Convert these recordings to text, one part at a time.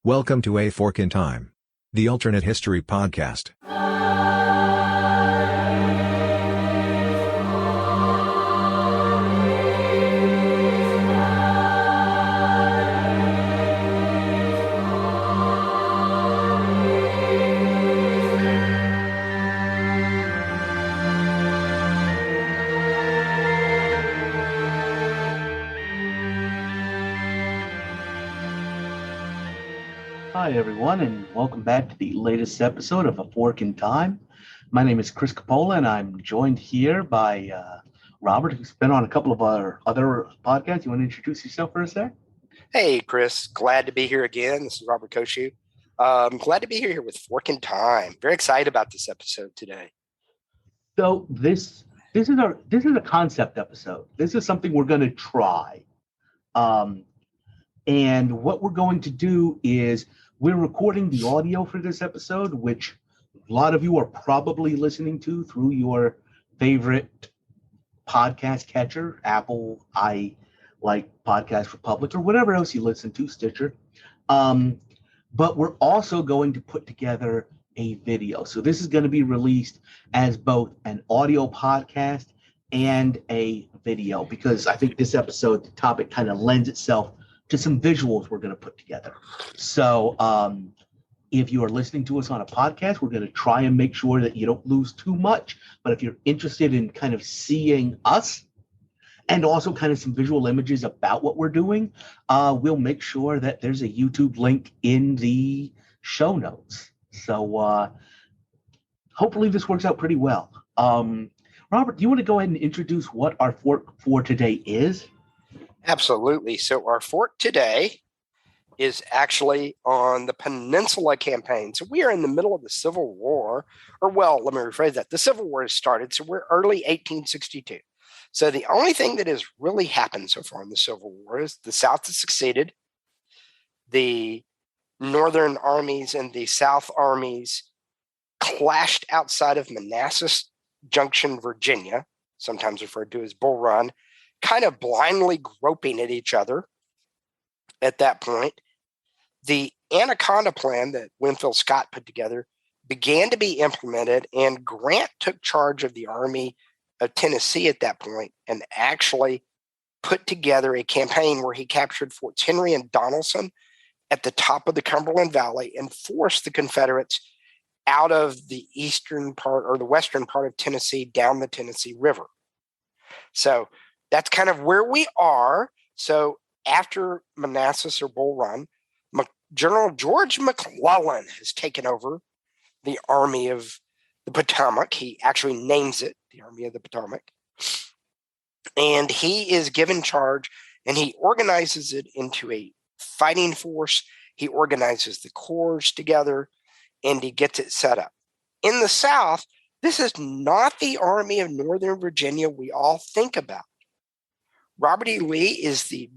Welcome to A Fork in Time, the alternate history podcast. Hi, everyone, and welcome back to the latest episode of A Fork in Time. My name is Chris Coppola, and I'm joined here by Robert, who's been on a couple of our other podcasts. You want to introduce yourself for a sec? Hey, Chris. Glad to be here again. This is Robert Cocheu. I'm glad to be here with Fork in Time. Very excited about this episode today. So this is a concept episode. This is something we're going to try. And what we're going to do is we're recording the audio for this episode, which a lot of you are probably listening to through your favorite podcast catcher, Apple, I like Podcast Republic, or whatever else you listen to, Stitcher. But we're also going to put together a video. So this is going to be released as both an audio podcast and a video, because I think this episode, the topic kind of lends itself to some visuals we're going to put together. So if you are listening to us on a podcast, we're going to try and make sure that you don't lose too much. But if you're interested in kind of seeing us and also kind of some visual images about what we're doing, we'll make sure that there's a YouTube link in the show notes. So hopefully this works out pretty well. Robert, do you want to go ahead and introduce what our fork for today is? Absolutely. So our fork today is actually on the Peninsula Campaign. So we are in the middle of the Civil War, or well, let me rephrase that. The Civil War has started, so we're early 1862. So the only thing that has really happened so far in the Civil War is the South has succeeded. The Northern armies and the South armies clashed outside of Manassas Junction, Virginia, sometimes referred to as Bull Run, kind of blindly groping at each other at that point. The Anaconda Plan that Winfield Scott put together began to be implemented, and Grant took charge of the Army of Tennessee at that point and actually put together a campaign where he captured Forts Henry and Donelson at the top of the Cumberland Valley and forced the Confederates out of the eastern part or the western part of Tennessee down the Tennessee River. So that's kind of where we are. So after Manassas or Bull Run, General George McClellan has taken over the Army of the Potomac. He actually names it the Army of the Potomac. And he is given charge, and he organizes it into a fighting force. He organizes the corps together, and he gets it set up. In the South, this is not the Army of Northern Virginia we all think about. Robert E. Lee is the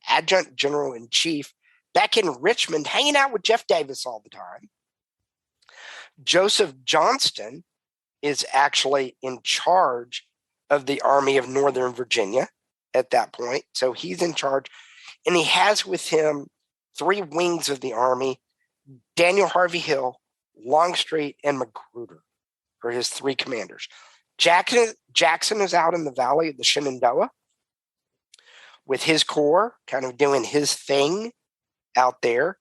adjutant general in chief back in Richmond, hanging out with Jeff Davis all the time. Joseph Johnston is actually in charge of the Army of Northern Virginia at that point. So he's in charge, and he has with him three wings of the Army: Daniel Harvey Hill, Longstreet, and Magruder are his three commanders. Jackson is out in the valley of the Shenandoah with his corps, kind of doing his thing out there.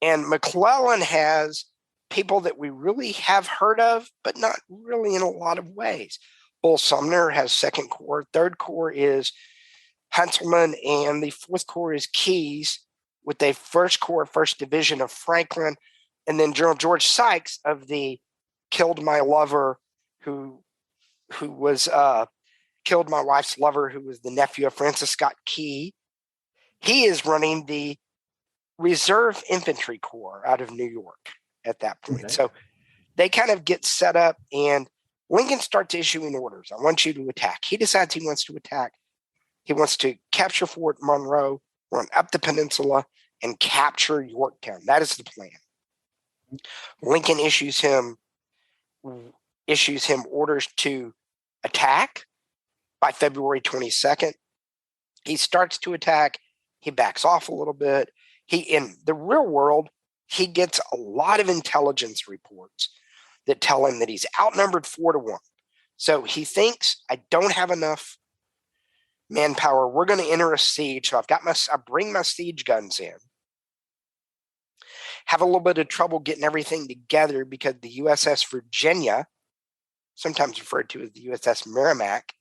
And McClellan has people that we really have heard of, but not really in a lot of ways. Bull Sumner has Second Corps. Third Corps is Huntsman, and the Fourth Corps is Keyes, with a First Corps, First Division of Franklin, and then General George Sykes of the Killed My Lover, who was killed my wife's lover, who was the nephew of Francis Scott Key. He is running the Reserve Infantry Corps out of New York at that point. Okay. So they kind of get set up, and Lincoln starts issuing orders. I want you to attack. He decides he wants to attack. He wants to capture Fort Monroe, run up the peninsula, and capture Yorktown. That is the plan. Lincoln issues him orders to attack by February 22nd. He starts to attack. He backs off a little bit. in the real world, he gets a lot of intelligence reports that tell him that he's outnumbered 4-1. So he thinks, I don't have enough manpower. We're going to enter a siege. So I bring my siege guns in. Have a little bit of trouble getting everything together because the USS Virginia, sometimes referred to as the USS Merrimack,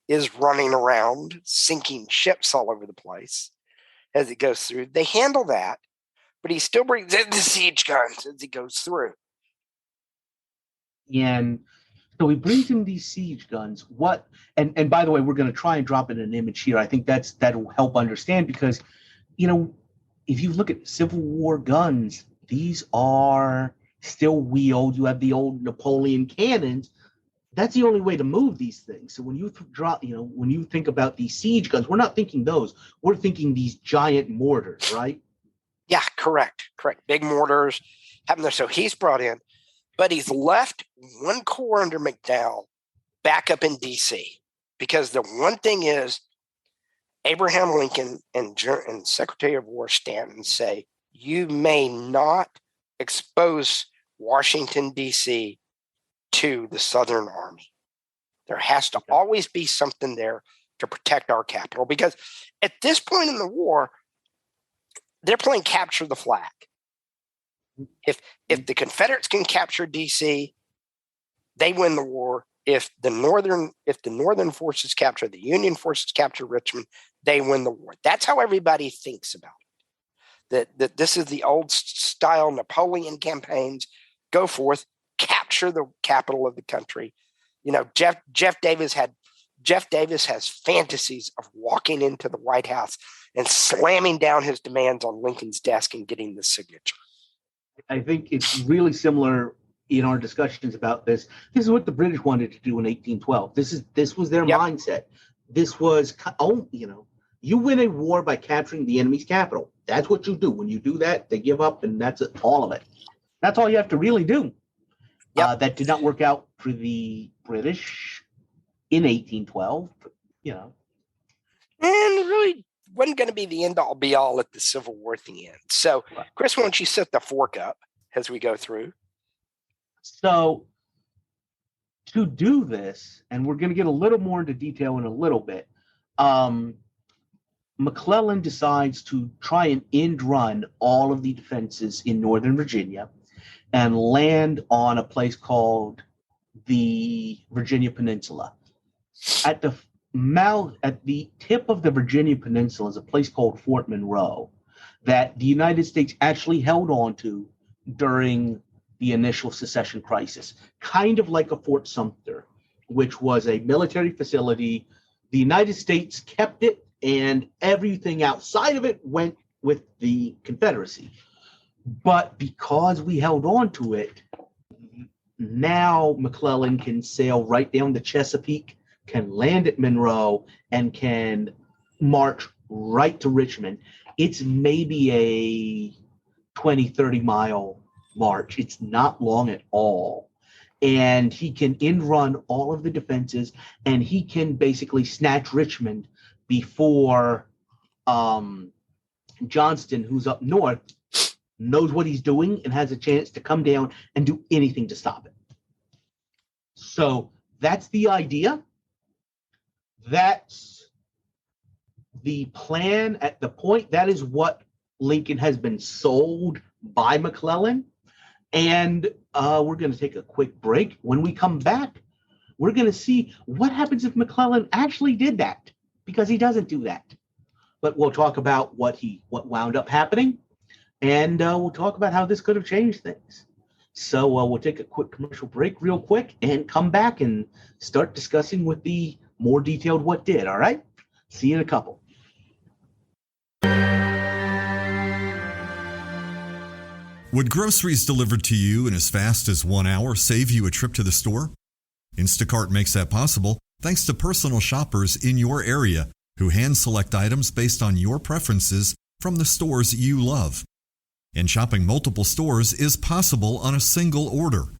is running around sinking ships all over the place as it goes through. They handle that, but he still brings in the siege guns as he goes through. And so he brings in these siege guns. And by the way, we're going to try and drop in an image here. I think that'll help understand because, if you look at Civil War guns, these are still wheeled. You have the old Napoleon cannons. That's the only way to move these things. So when you when you think about these siege guns, we're not thinking those. We're thinking these giant mortars, right? Yeah, correct. Big mortars having there. So he's brought in, but he's left one corps under McDowell back up in D.C. because the one thing is Abraham Lincoln and Secretary of War Stanton say, you may not expose Washington, D.C. to the Southern Army. There has to always be something there to protect our capital because at this point in the war, they're playing capture the flag. If the Confederates can capture D.C., they win the war. If the Northern forces capture, the Union forces capture Richmond, they win the war. That's how everybody thinks about it. That this is the old style Napoleon campaigns. Go forth, capture the capital of the country. Jeff Davis has fantasies of walking into the White House and slamming down his demands on Lincoln's desk and getting the signature. I think it's really similar in our discussions about this. This is what the British wanted to do in 1812. This was their mindset. This was, you win a war by capturing the enemy's capital. That's what you do. When you do that, they give up, and that's it, all of it. That's all you have to really do. Yep. That did not work out for the British in 1812. And it really wasn't going to be the end-all, be-all at the Civil War at the end. So, Chris, why don't you set the fork up as we go through? So, to do this, and we're going to get a little more into detail in a little bit, McClellan decides to try and end run all of the defenses in Northern Virginia and land on a place called the Virginia Peninsula. At the tip of the Virginia Peninsula is a place called Fort Monroe that the United States actually held on to during the initial secession crisis, kind of like a Fort Sumter, which was a military facility. The United States kept it, and everything outside of it went with the Confederacy. But because we held on to it, now McClellan can sail right down the Chesapeake, can land at Monroe, and can march right to Richmond. It's maybe a 20, 30-mile march. It's not long at all. And he can end run all of the defenses, and he can basically snatch Richmond before Johnston, who's up north, knows what he's doing and has a chance to come down and do anything to stop it. So that's the idea. That's the plan at the point. That is what Lincoln has been sold by McClellan. And we're going to take a quick break. When we come back, we're going to see what happens if McClellan actually did that, because he doesn't do that. But we'll talk about what wound up happening, and we'll talk about how this could have changed things. So we'll take a quick commercial break real quick and come back and start discussing with the more detailed what did. All right? See you in a couple. Would groceries delivered to you in as fast as 1 hour save you a trip to the store? Instacart makes that possible thanks to personal shoppers in your area who hand-select items based on your preferences from the stores you love. And shopping multiple stores is possible on a single order.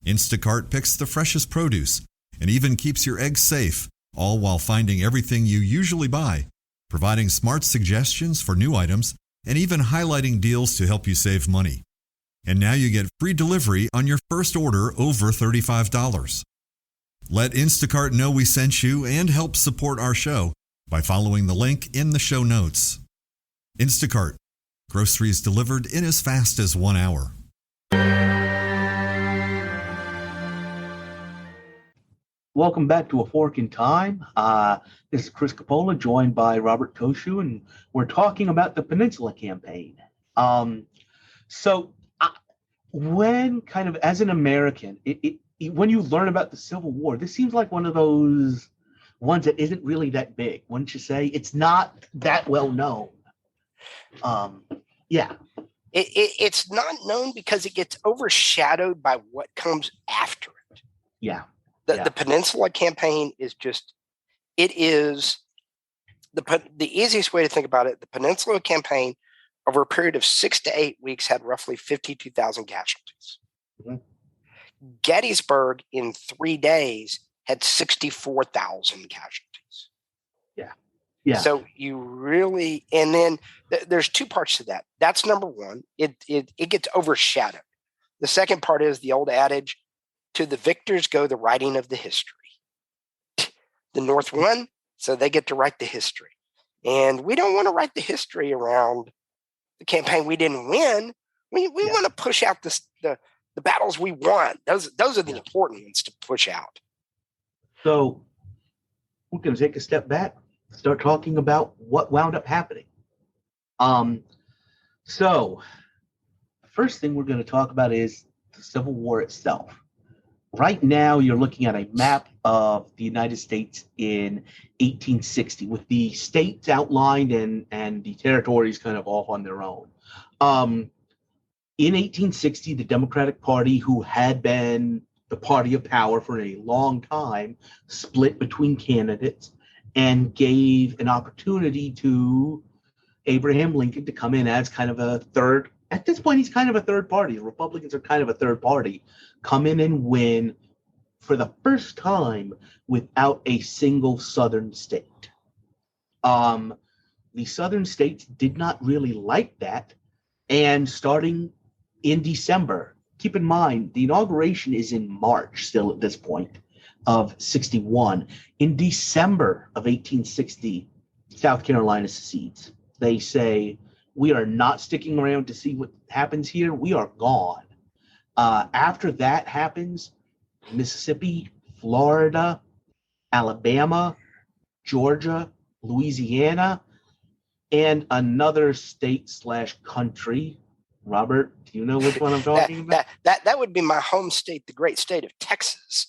Instacart picks the freshest produce and even keeps your eggs safe, all while finding everything you usually buy, providing smart suggestions for new items, and even highlighting deals to help you save money. And now you get free delivery on your first order over $35. Let Instacart know we sent you and help support our show by following the link in the show notes. Instacart. Groceries delivered in as fast as 1 hour. Welcome back to A Fork in Time. This is Chris Coppola, joined by Robert Cocheu, and we're talking about the Peninsula Campaign. When kind of as an American, when you learn about the Civil War, this seems like one of those ones that isn't really that big, wouldn't you say? It's not that well known. Yeah. It's not known because it gets overshadowed by what comes after it. Yeah. The Peninsula Campaign is just, it is the easiest way to think about it. The Peninsula Campaign, over a period of 6 to 8 weeks, had roughly 52,000 casualties. Mm-hmm. Gettysburg, in 3 days, had 64,000 casualties. Yeah. Yeah. So you really, and then there's two parts to that. That's number one. It gets overshadowed. The second part is the old adage, to the victors go the writing of the history. The North won, so they get to write the history. And we don't want to write the history around the campaign we didn't win. We want to push out the battles we won. Those are the important ones to push out. So we're going to take a step back, start talking about what wound up happening. So the first thing we're going to talk about is the Civil War itself. Right now, you're looking at a map of the United States in 1860 with the states outlined and the territories kind of off on their own. In 1860, the Democratic Party, who had been the party of power for a long time, split between candidates and gave an opportunity to Abraham Lincoln to come in as kind of a third. At this point, he's kind of a third party. The Republicans are kind of a third party. Come in and win for the first time without a single Southern state. The Southern states did not really like that. And starting in December, keep in mind, the inauguration is in March still at this point of 61. In December of 1860, South Carolina secedes. They say, we are not sticking around to see what happens here. We are gone. After that happens, Mississippi, Florida, Alabama, Georgia, Louisiana, and another state/country. Robert, do you know which one I'm talking about? That would be my home state, the great state of Texas.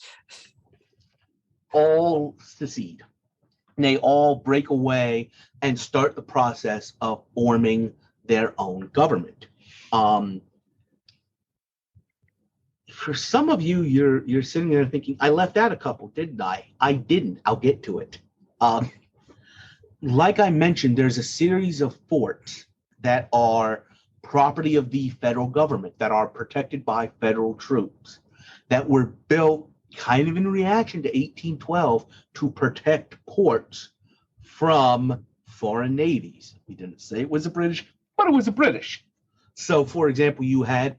All secede. They all break away and start the process of forming their own government. For some of you, you're sitting there thinking, I left out a couple, didn't I? I didn't. I'll get to it. Like I mentioned, there's a series of forts that are property of the federal government, that are protected by federal troops, that were built kind of in reaction to 1812 to protect ports from foreign navies. We didn't say it was the British, but it was the British. So, for example, you had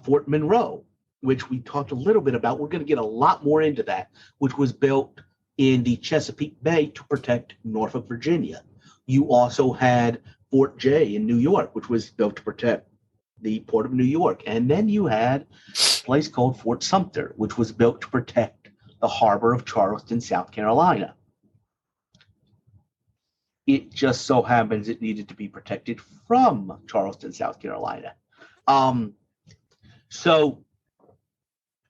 Fort Monroe, which we talked a little bit about. We're going to get a lot more into that, which was built in the Chesapeake Bay to protect Norfolk, Virginia. You also had Fort Jay in New York, which was built to protect the port of New York. And then you had a place called Fort Sumter, which was built to protect the harbor of Charleston, South Carolina. It just so happens it needed to be protected from Charleston, South Carolina. So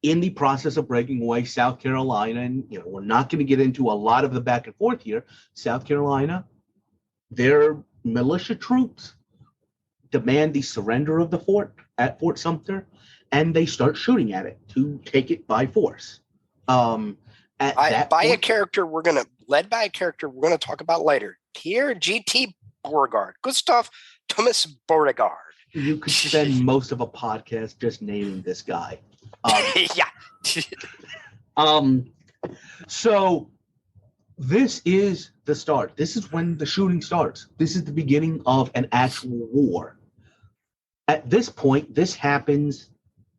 in the process of breaking away, South Carolina, and we're not going to get into a lot of the back and forth here, South Carolina, their militia troops demand the surrender of the fort at Fort Sumter, and they start shooting at it to take it by force. Led by a character we're going to talk about later, Pierre G.T. Beauregard, Gustav Thomas Beauregard. You could spend most of a podcast just naming this guy. Yeah. So This is the start. This is when the shooting starts. This is the beginning of an actual war. At this point, this happens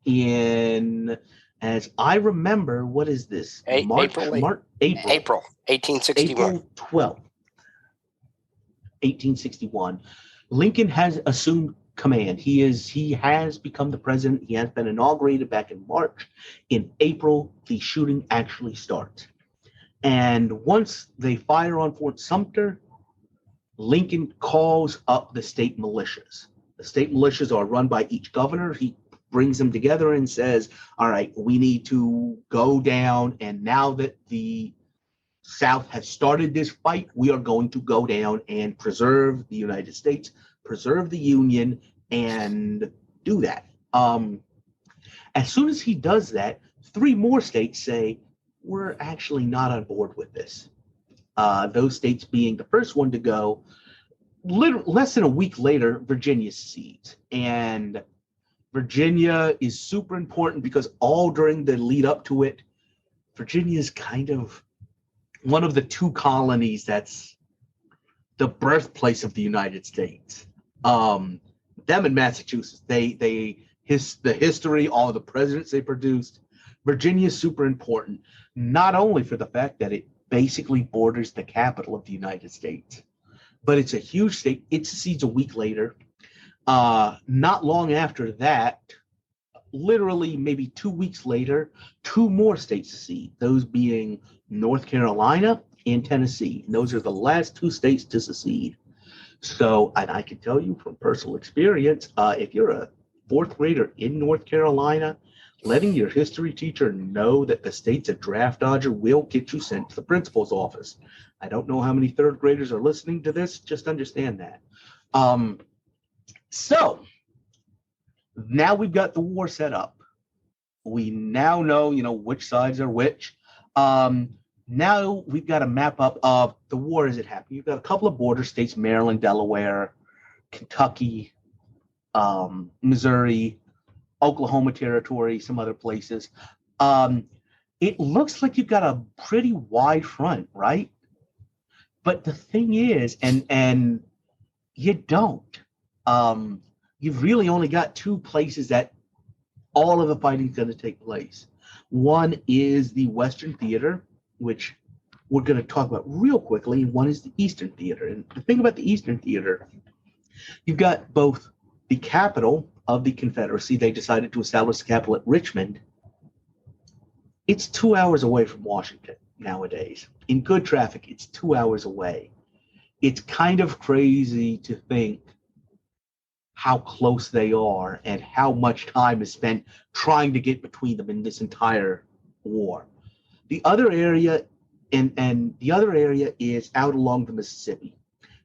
in, as I remember, what is this? April 1861. April 12th, 1861. Lincoln has assumed command. He has become the president. He has been inaugurated back in March. In April, the shooting actually starts. And once they fire on Fort Sumter, Lincoln calls up the state militias. The state militias are run by each governor. He brings them together and says, all right, we need to go down. And now that the South has started this fight, we are going to go down and preserve the United States, preserve the Union, and do that. As soon as he does that, 3 more states say, we're actually not on board with this. Those states being the first one to go, less than a week later, Virginia secedes. And Virginia is super important because all during the lead up to it, Virginia is kind of one of the 2 colonies that's the birthplace of the United States. Them and Massachusetts, the history, all the presidents they produced. Virginia is super important, not only for the fact that it basically borders the capital of the United States, but it's a huge state. It secedes a week later. Not long after that, literally maybe 2 weeks later, 2 more states secede, those being North Carolina and Tennessee. And those are the last 2 states to secede. So, and I can tell you from personal experience, if you're a 4th grader in North Carolina, letting your history teacher know that the state's a draft dodger will get you sent to the principal's office. I don't know how many 3rd graders are listening to this. Just understand that. So now we've got the war set up. We now know, which sides are which. Now we've got a map up of the war as it happened. You've got a couple of border states, Maryland, Delaware, Kentucky, Missouri, Oklahoma Territory, some other places. It looks like you've got a pretty wide front, right? But the thing is, and you don't. You've really only got 2 places that all of the fighting is going to take place. One is the Western Theater, which we're going to talk about real quickly. One is the Eastern Theater. And the thing about the Eastern Theater, you've got both the capital of the Confederacy. They decided to establish the capital at Richmond. It's 2 hours away from Washington nowadays. In good traffic, it's 2 hours away. It's kind of crazy to think how close they are and how much time is spent trying to get between them in this entire war. The other area, and the other area is out along the Mississippi.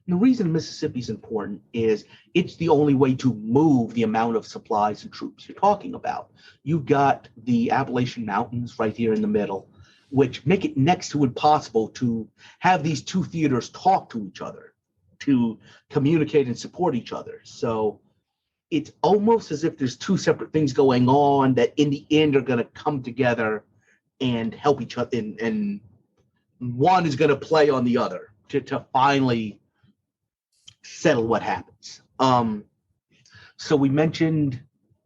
And the reason Mississippi is important is it's the only way to move the amount of supplies and troops you're talking about. You've got the Appalachian Mountains right here in the middle, which make it next to impossible to have these 2 theaters talk to each other, to communicate and support each other. So it's almost as if there's 2 separate things going on that in the end are going to come together and help each other, and one is going to play on the other to finally settle what happens. So we mentioned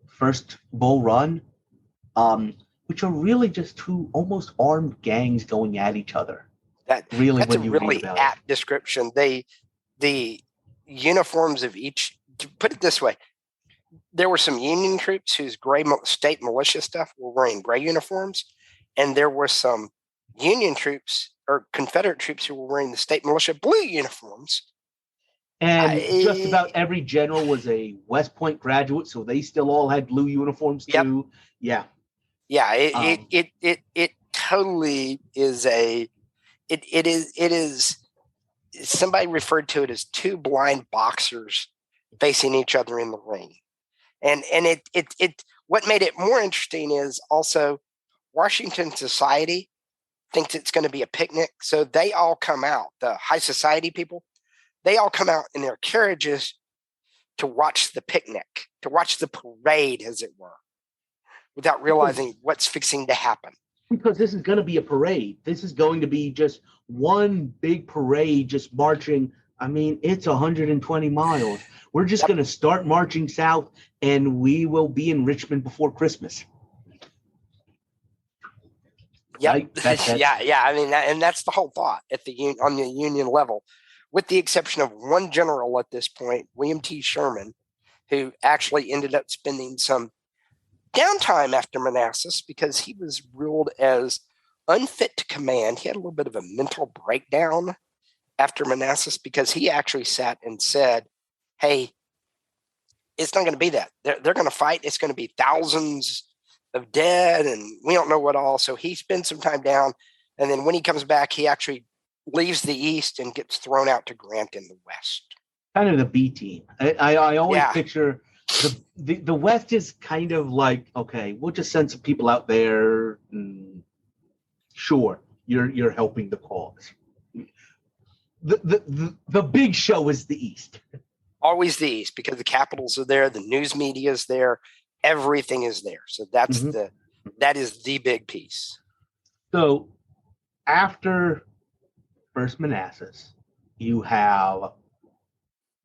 first Bull Run, which are really just 2 almost armed gangs going at each other. That's a really apt description. The uniforms of each, to put it this way, there were some Union troops whose gray state militia stuff were wearing gray uniforms, and there were some Union troops or Confederate troops who were wearing the state militia blue uniforms. And just about every general was a West Point graduate, so they still all had blue uniforms too. Yep. Yeah. It totally is it is somebody referred to it as 2 blind boxers facing each other in the ring. And it what made it more interesting is also Washington society thinks it's going to be a picnic. So they all come out, the high society people, they all come out in their carriages to watch the picnic, to watch the parade, as it were, without realizing what's fixing to happen. Because this is going to be a parade. This is going to be just one big parade just marching. I mean, it's 120 miles. We're just going to start marching south, and we will be in Richmond before Christmas. Yep. Right? Yeah. I mean, and that's the whole thought on the Union level, with the exception of one general at this point, William T. Sherman, who actually ended up spending some downtime after Manassas because he was ruled as unfit to command. He had a little bit of a mental breakdown after Manassas because he actually sat and said, hey, it's not going to be that. They're going to fight. It's going to be thousands of dead, and we don't know what all. So he spends some time down, and then when he comes back, he actually leaves the East and gets thrown out to Grant in the West. Kind of the B team. I always picture the West is kind of like, okay, we'll just send some people out there. Sure, you're helping the cause. The big show is the East. Always the East, because the capitals are there, the news media is there, everything is there. So that is the big piece. So after First Manassas, you have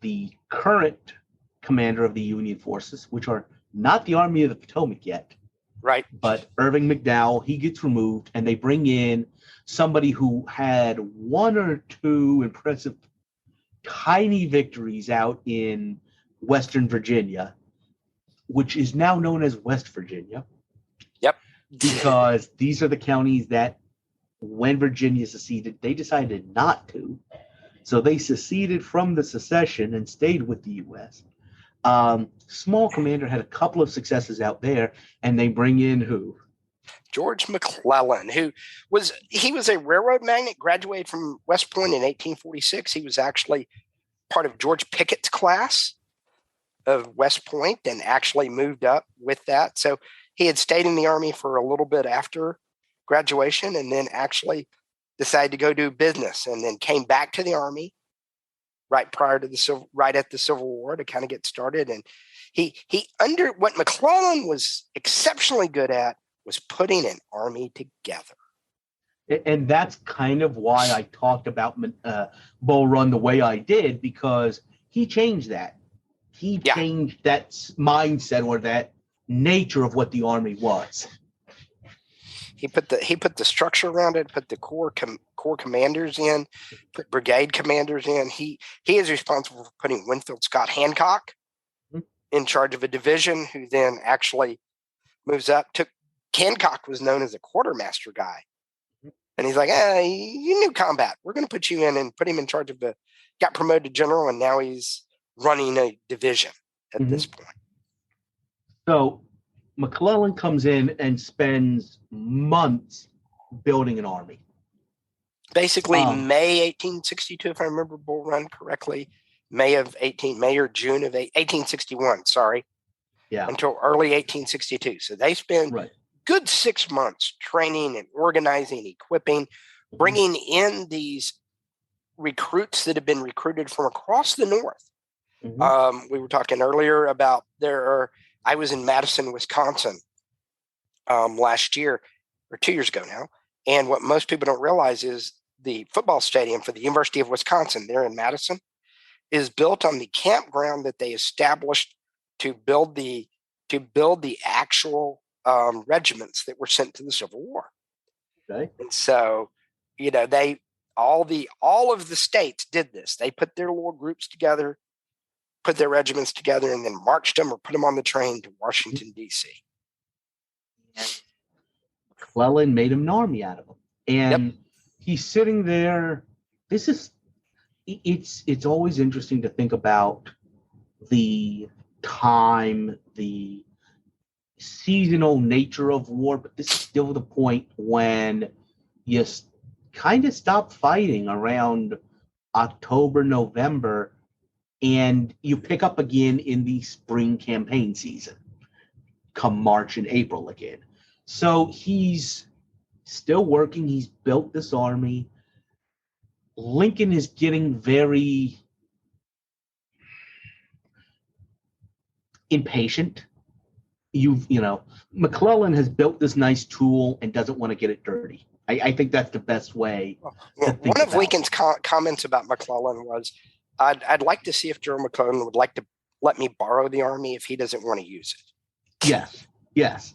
the current commander of the Union forces, which are not the Army of the Potomac yet. Right. But Irving McDowell, he gets removed, and they bring in somebody who had one or two impressive tiny victories out in Western Virginia, which is now known as West Virginia. Yep. Because these are the counties that, when Virginia seceded, they decided not to. So they seceded from the secession and stayed with the U.S. Small commander had a couple of successes out there, and they bring in who? George McClellan, who was a railroad magnate, graduated from West Point in 1846. He was actually part of George Pickett's class of West Point and actually moved up with that. So he had stayed in the Army for a little bit after graduation, and then actually decided to go do business, and then came back to the Army right at the Civil War to kind of get started. And what McClellan was exceptionally good at was putting an army together. And that's kind of why I talked about Bull Run the way I did, because he changed that. He changed that mindset, or that nature of what the Army was. He put the structure around it, put the corps commanders in, put brigade commanders in. He is responsible for putting Winfield Scott Hancock in charge of a division, who then actually moves up. Hancock was known as a quartermaster guy. And he's like, you knew combat. We're going to put you in, and put him in charge of got promoted to general, and now he's running a division at this point. So McClellan comes in and spends months building an army. Basically, May 1862, if I remember Bull Run correctly, May or June of 1861, sorry. Yeah. Until early 1862. So they spend good 6 months training and organizing, equipping, bringing in these recruits that have been recruited from across the North. We were talking earlier about I was in Madison, Wisconsin last year, or 2 years ago now. And what most people don't realize is the football stadium for the University of Wisconsin there in Madison is built on the campground that they established to build the actual regiments that were sent to the Civil War. Okay. And so, all of the states did this. They put their little groups together, put their regiments together, and then marched them or put them on the train to Washington, D.C. McClellan made him an army out of them. And he's sitting there. It's always interesting to think about the time, the seasonal nature of war, but this is still the point when you kind of stop fighting around October, November, and you pick up again in the spring campaign season, come March and April again. So he's still working. He's built this army. Lincoln is getting very impatient. McClellan has built this nice tool and doesn't want to get it dirty. I think that's the best way. Well, to think one of about Lincoln's comments about McClellan was, I'd like to see if General McClellan would like to let me borrow the army if he doesn't want to use it. Yes.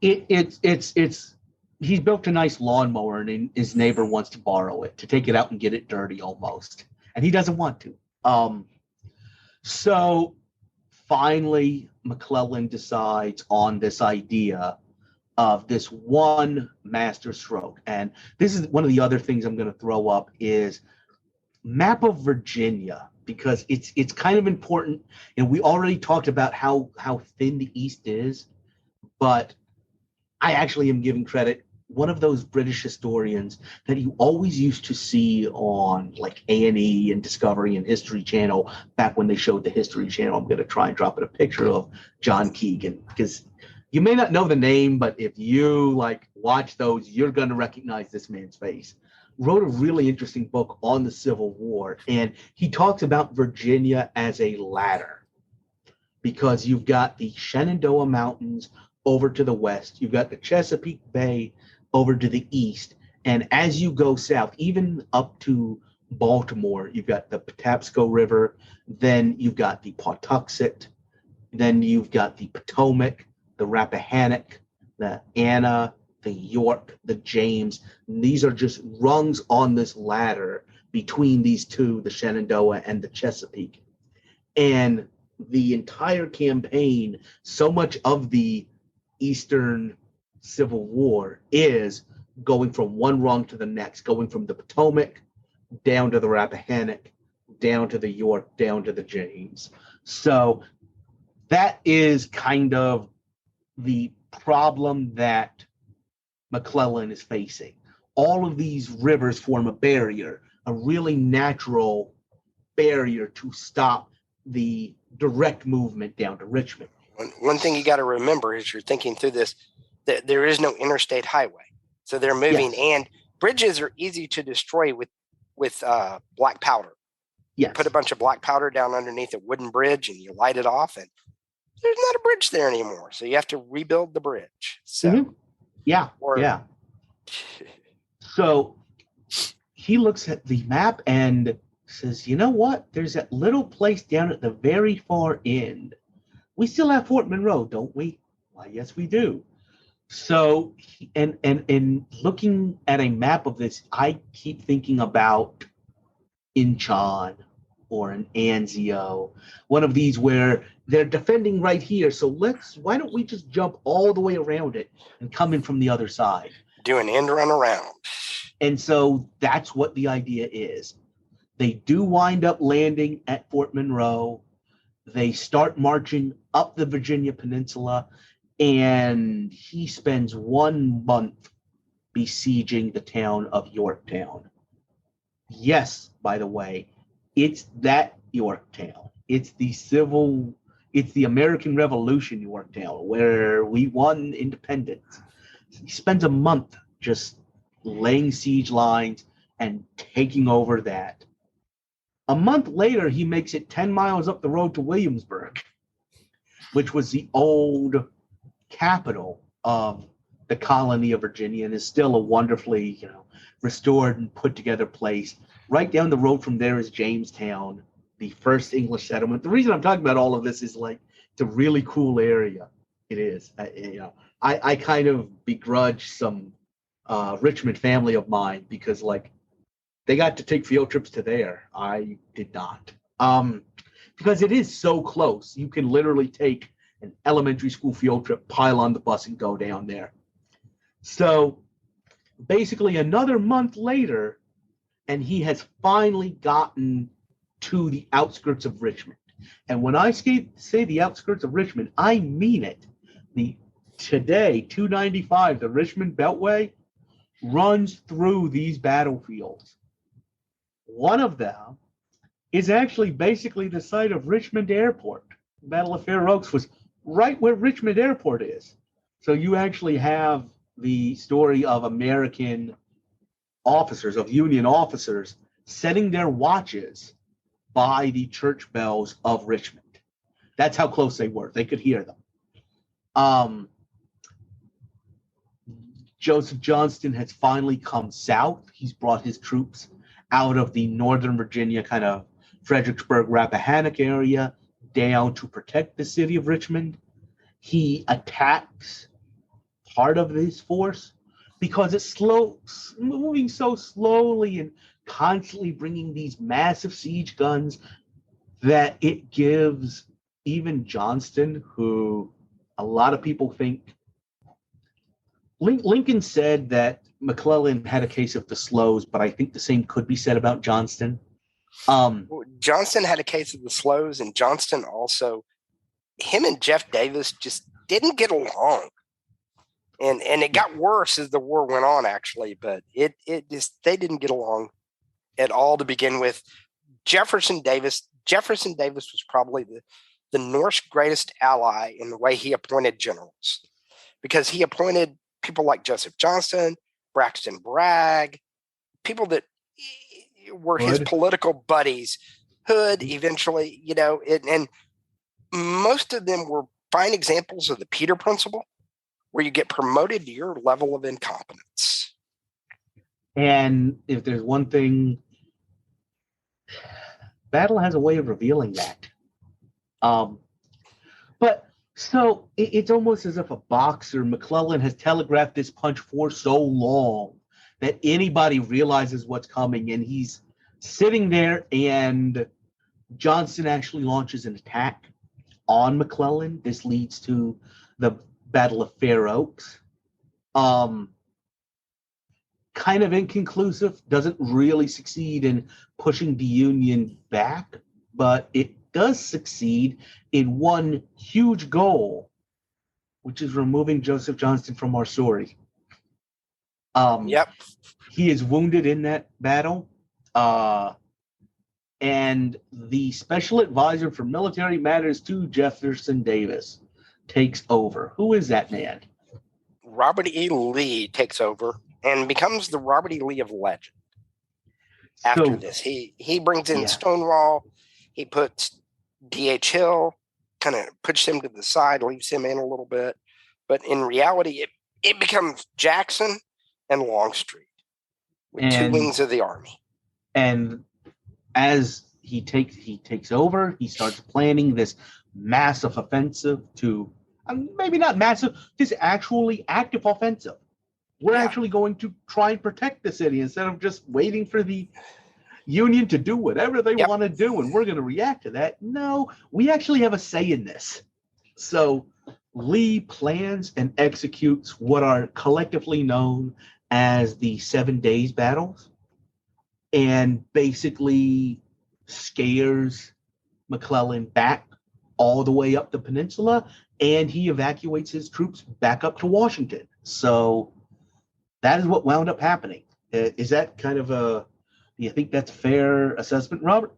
It's he's built a nice lawnmower and his neighbor wants to borrow it to take it out and get it dirty almost, and he doesn't want to. So finally, McClellan decides on this idea of this one master stroke, and this is one of the other things I'm going to throw up is map of Virginia, because it's kind of important. And we already talked about how thin the East is, but I actually am giving credit. One of those British historians that you always used to see on like A&E and Discovery and History Channel back when they showed the History Channel. I'm going to try and drop in a picture of John Keegan, because you may not know the name, but if you like watch those, you're going to recognize this man's face. Wrote a really interesting book on the Civil War, and he talks about Virginia as a ladder, because you've got the Shenandoah Mountains over to the west, you've got the Chesapeake Bay over to the east, and as you go south, even up to Baltimore, you've got the Patapsco River, then you've got the Pawtuxet, then you've got the Potomac, the Rappahannock, the Anna, the York, the James. And these are just rungs on this ladder between these two, the Shenandoah and the Chesapeake. And the entire campaign, so much of the Eastern Civil War is going from one rung to the next, going from the Potomac down to the Rappahannock, down to the York, down to the James. So that is kind of the problem that McClellan is facing. All of these rivers form a barrier, a really natural barrier to stop the direct movement down to Richmond. One thing you got to remember as you're thinking through this, that there is no interstate highway. So they're moving, Yes. and bridges are easy to destroy with black powder. Yes. Put a bunch of black powder down underneath a wooden bridge and you light it off, and there's not a bridge there anymore. So you have to rebuild the bridge. So Mhm. Yeah. So he looks at the map and says, you know what? There's that little place down at the very far end. We still have Fort Monroe, don't we? Why, yes, we do. So, and looking at a map of this, I keep thinking about Incheon or an Anzio, one of these where they're defending right here. So why don't we just jump all the way around it and come in from the other side? Do an end run around. And so that's what the idea is. They do wind up landing at Fort Monroe. They start marching up the Virginia Peninsula, and he spends 1 month besieging the town of Yorktown. Yes, by the way, it's that Yorktown. It's the American Revolution Yorktown, where we won independence. He spends a month just laying siege lines and taking over that. A month later, he makes it 10 miles up the road to Williamsburg, which was the old capital of the colony of Virginia, and is still a wonderfully, restored and put together place. Right down the road from there is Jamestown, the first English settlement. The reason I'm talking about all of this is it's a really cool area. It is. I kind of begrudge some Richmond family of mine because they got to take field trips to there. I did not. Because it is so close. You can literally take an elementary school field trip, pile on the bus, and go down there. So basically another month later, and he has finally gotten to the outskirts of Richmond. And when I say the outskirts of Richmond, I mean it. Today, 295, the Richmond Beltway, runs through these battlefields. One of them is actually basically the site of Richmond Airport. The Battle of Fair Oaks was right where Richmond Airport is. So you actually have the story of American officers, of Union officers, setting their watches by the church bells of Richmond. That's how close they were. They could hear them. Joseph Johnston has finally come south. He's brought his troops out of the Northern Virginia kind of Fredericksburg, Rappahannock area down to protect the city of Richmond. He attacks part of his force because it's moving so slowly and constantly bringing these massive siege guns that it gives even Johnston, who a lot of people think Lincoln said that McClellan had a case of the slows, but I think the same could be said about Johnston. Johnston had a case of the slows, and Johnston also, him and Jeff Davis just didn't get along. And it got worse as the war went on, actually, but they didn't get along at all to begin with. Jefferson Davis was probably the North's greatest ally in the way he appointed generals, because he appointed people like Joseph Johnston, Braxton Bragg, people that were his political buddies, Hood eventually, and most of them were fine examples of the Peter Principle, where you get promoted to your level of incompetence. And if there's one thing, battle has a way of revealing that. But so it's almost as if a boxer, McClellan has telegraphed this punch for so long that anybody realizes what's coming, and he's sitting there, and Johnston actually launches an attack on McClellan. This leads to the Battle of Fair Oaks. Kind of inconclusive, doesn't really succeed in pushing the Union back, but it does succeed in one huge goal, which is removing Joseph Johnston from our story. Yep. He is wounded in that battle. And the special advisor for military matters to Jefferson Davis takes over. Who is that man? Robert E. Lee takes over and becomes the Robert E. Lee of legend. After this, he brings in Stonewall. He puts D.H. Hill, kind of pushes him to the side, leaves him in a little bit. But in reality, it becomes Jackson and Longstreet with two wings of the army. And as he takes over, he starts planning this massive offensive to, maybe not massive, this actually active offensive. We're actually going to try and protect the city instead of just waiting for the Union to do whatever they want to do, and we're going to react to that. No, we actually have a say in this. So Lee plans and executes what are collectively known as the 7 Days Battles, and basically scares McClellan back all the way up the peninsula, and he evacuates his troops back up to Washington. So that is what wound up happening. Is that kind of do you think that's a fair assessment, Robert?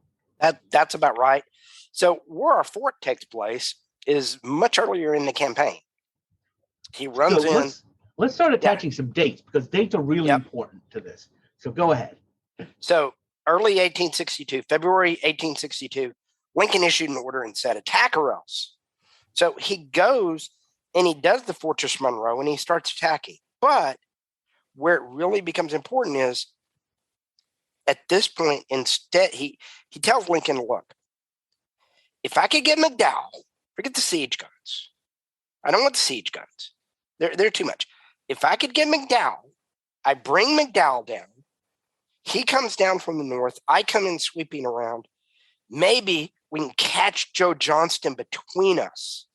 That's about right. So where our fort takes place is much earlier in the campaign. He runs in. Let's start attaching some dates, because dates are really important to this. So go ahead. So early 1862, February 1862, Lincoln issued an order and said, attack or else. So he goes and he does the Fortress Monroe and he starts attacking. But where it really becomes important is, at this point, instead, he tells Lincoln, look, if I could get McDowell, forget the siege guns. I don't want the siege guns. They're too much. If I could get McDowell, I bring McDowell down. He comes down from the north. I come in sweeping around. Maybe we can catch Joe Johnston between us,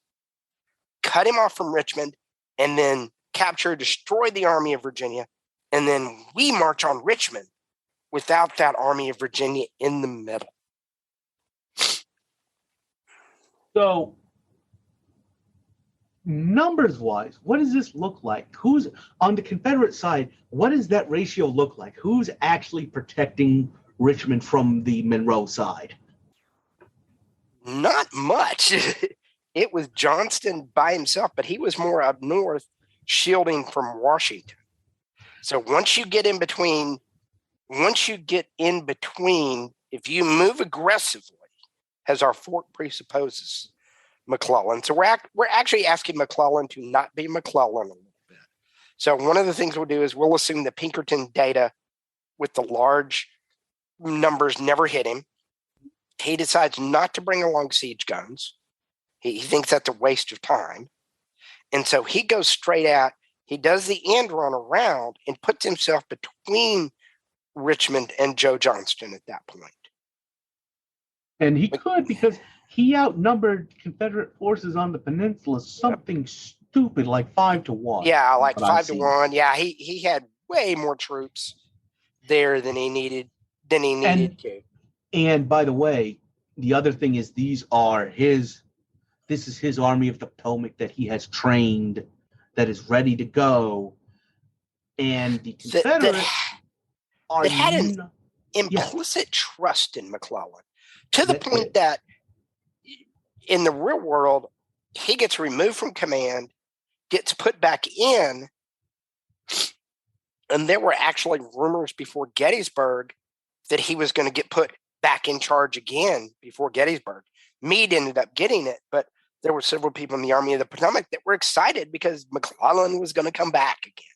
cut him off from Richmond, and then capture, destroy the Army of Virginia. And then we march on Richmond without that Army of Virginia in the middle. So, numbers-wise, what does this look like? Who's on the Confederate side? What does that ratio look like? Who's actually protecting Richmond from the Monroe side? Not much. It was Johnston by himself, but he was more up north, shielding from Washington. So once you get in between, if you move aggressively, as our fort presupposes, McClellan. So we're actually asking McClellan to not be McClellan a little bit. So one of the things we'll do is we'll assume the Pinkerton data with the large numbers never hit him. He decides not to bring along siege guns. He thinks that's a waste of time. And so he goes straight out. He does the end run around and puts himself between Richmond and Joe Johnston at that point. And he could, because he outnumbered Confederate forces on the peninsula something stupid like 5-1. Yeah, like 5-1. Yeah, he had way more troops there than he needed to. And by the way, the other thing is this is his Army of the Potomac that he has trained, that is ready to go. And the Confederates they had an implicit trust in McClellan, to the point that in the real world, he gets removed from command, gets put back in, and there were actually rumors before Gettysburg that he was going to get put back in charge again before Gettysburg. Meade ended up getting it, but there were several people in the Army of the Potomac that were excited because McClellan was going to come back again.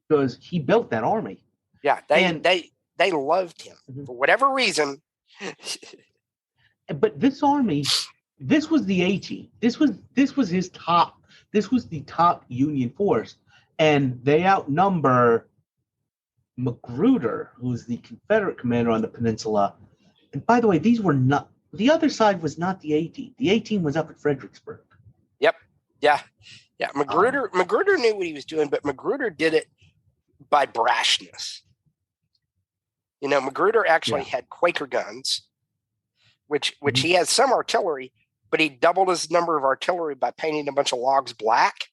Because he built that army. Yeah, they loved him for whatever reason. But this army, this was the A-Team. This was his top. This was the top Union force, and they outnumber Magruder, who's the Confederate commander on the peninsula. And by the way, these were not. The other side was not the A-Team. The A-Team was up at Fredericksburg. Yep. Yeah. Magruder knew what he was doing, but Magruder did it by brashness. Magruder actually had Quaker guns, which he had some artillery, but he doubled his number of artillery by painting a bunch of logs black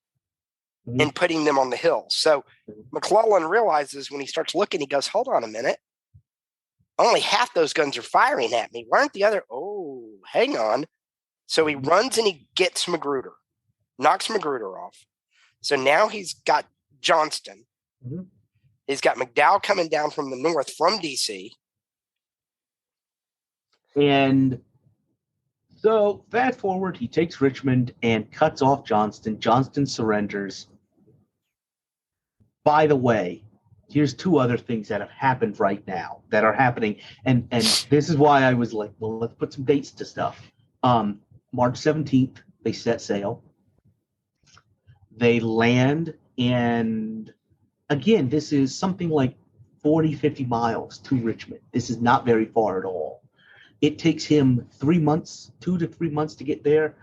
and putting them on the hills. So McClellan realizes when he starts looking, he goes, hold on a minute. Only half those guns are firing at me. Why aren't the other? Oh, hang on. So he runs and he gets Magruder, knocks Magruder off. So now he's got Johnston. He's got McDowell coming down from the north from D.C. And so fast forward, he takes Richmond and cuts off Johnston. Johnston surrenders. By the way, here's two other things that have happened right now that are happening. And this is why I was like, well, let's put some dates to stuff. March 17th, they set sail. They land, and again, this is something like 40, 50 miles to Richmond. This is not very far at all. It takes him 3 months, 2 to 3 months to get there.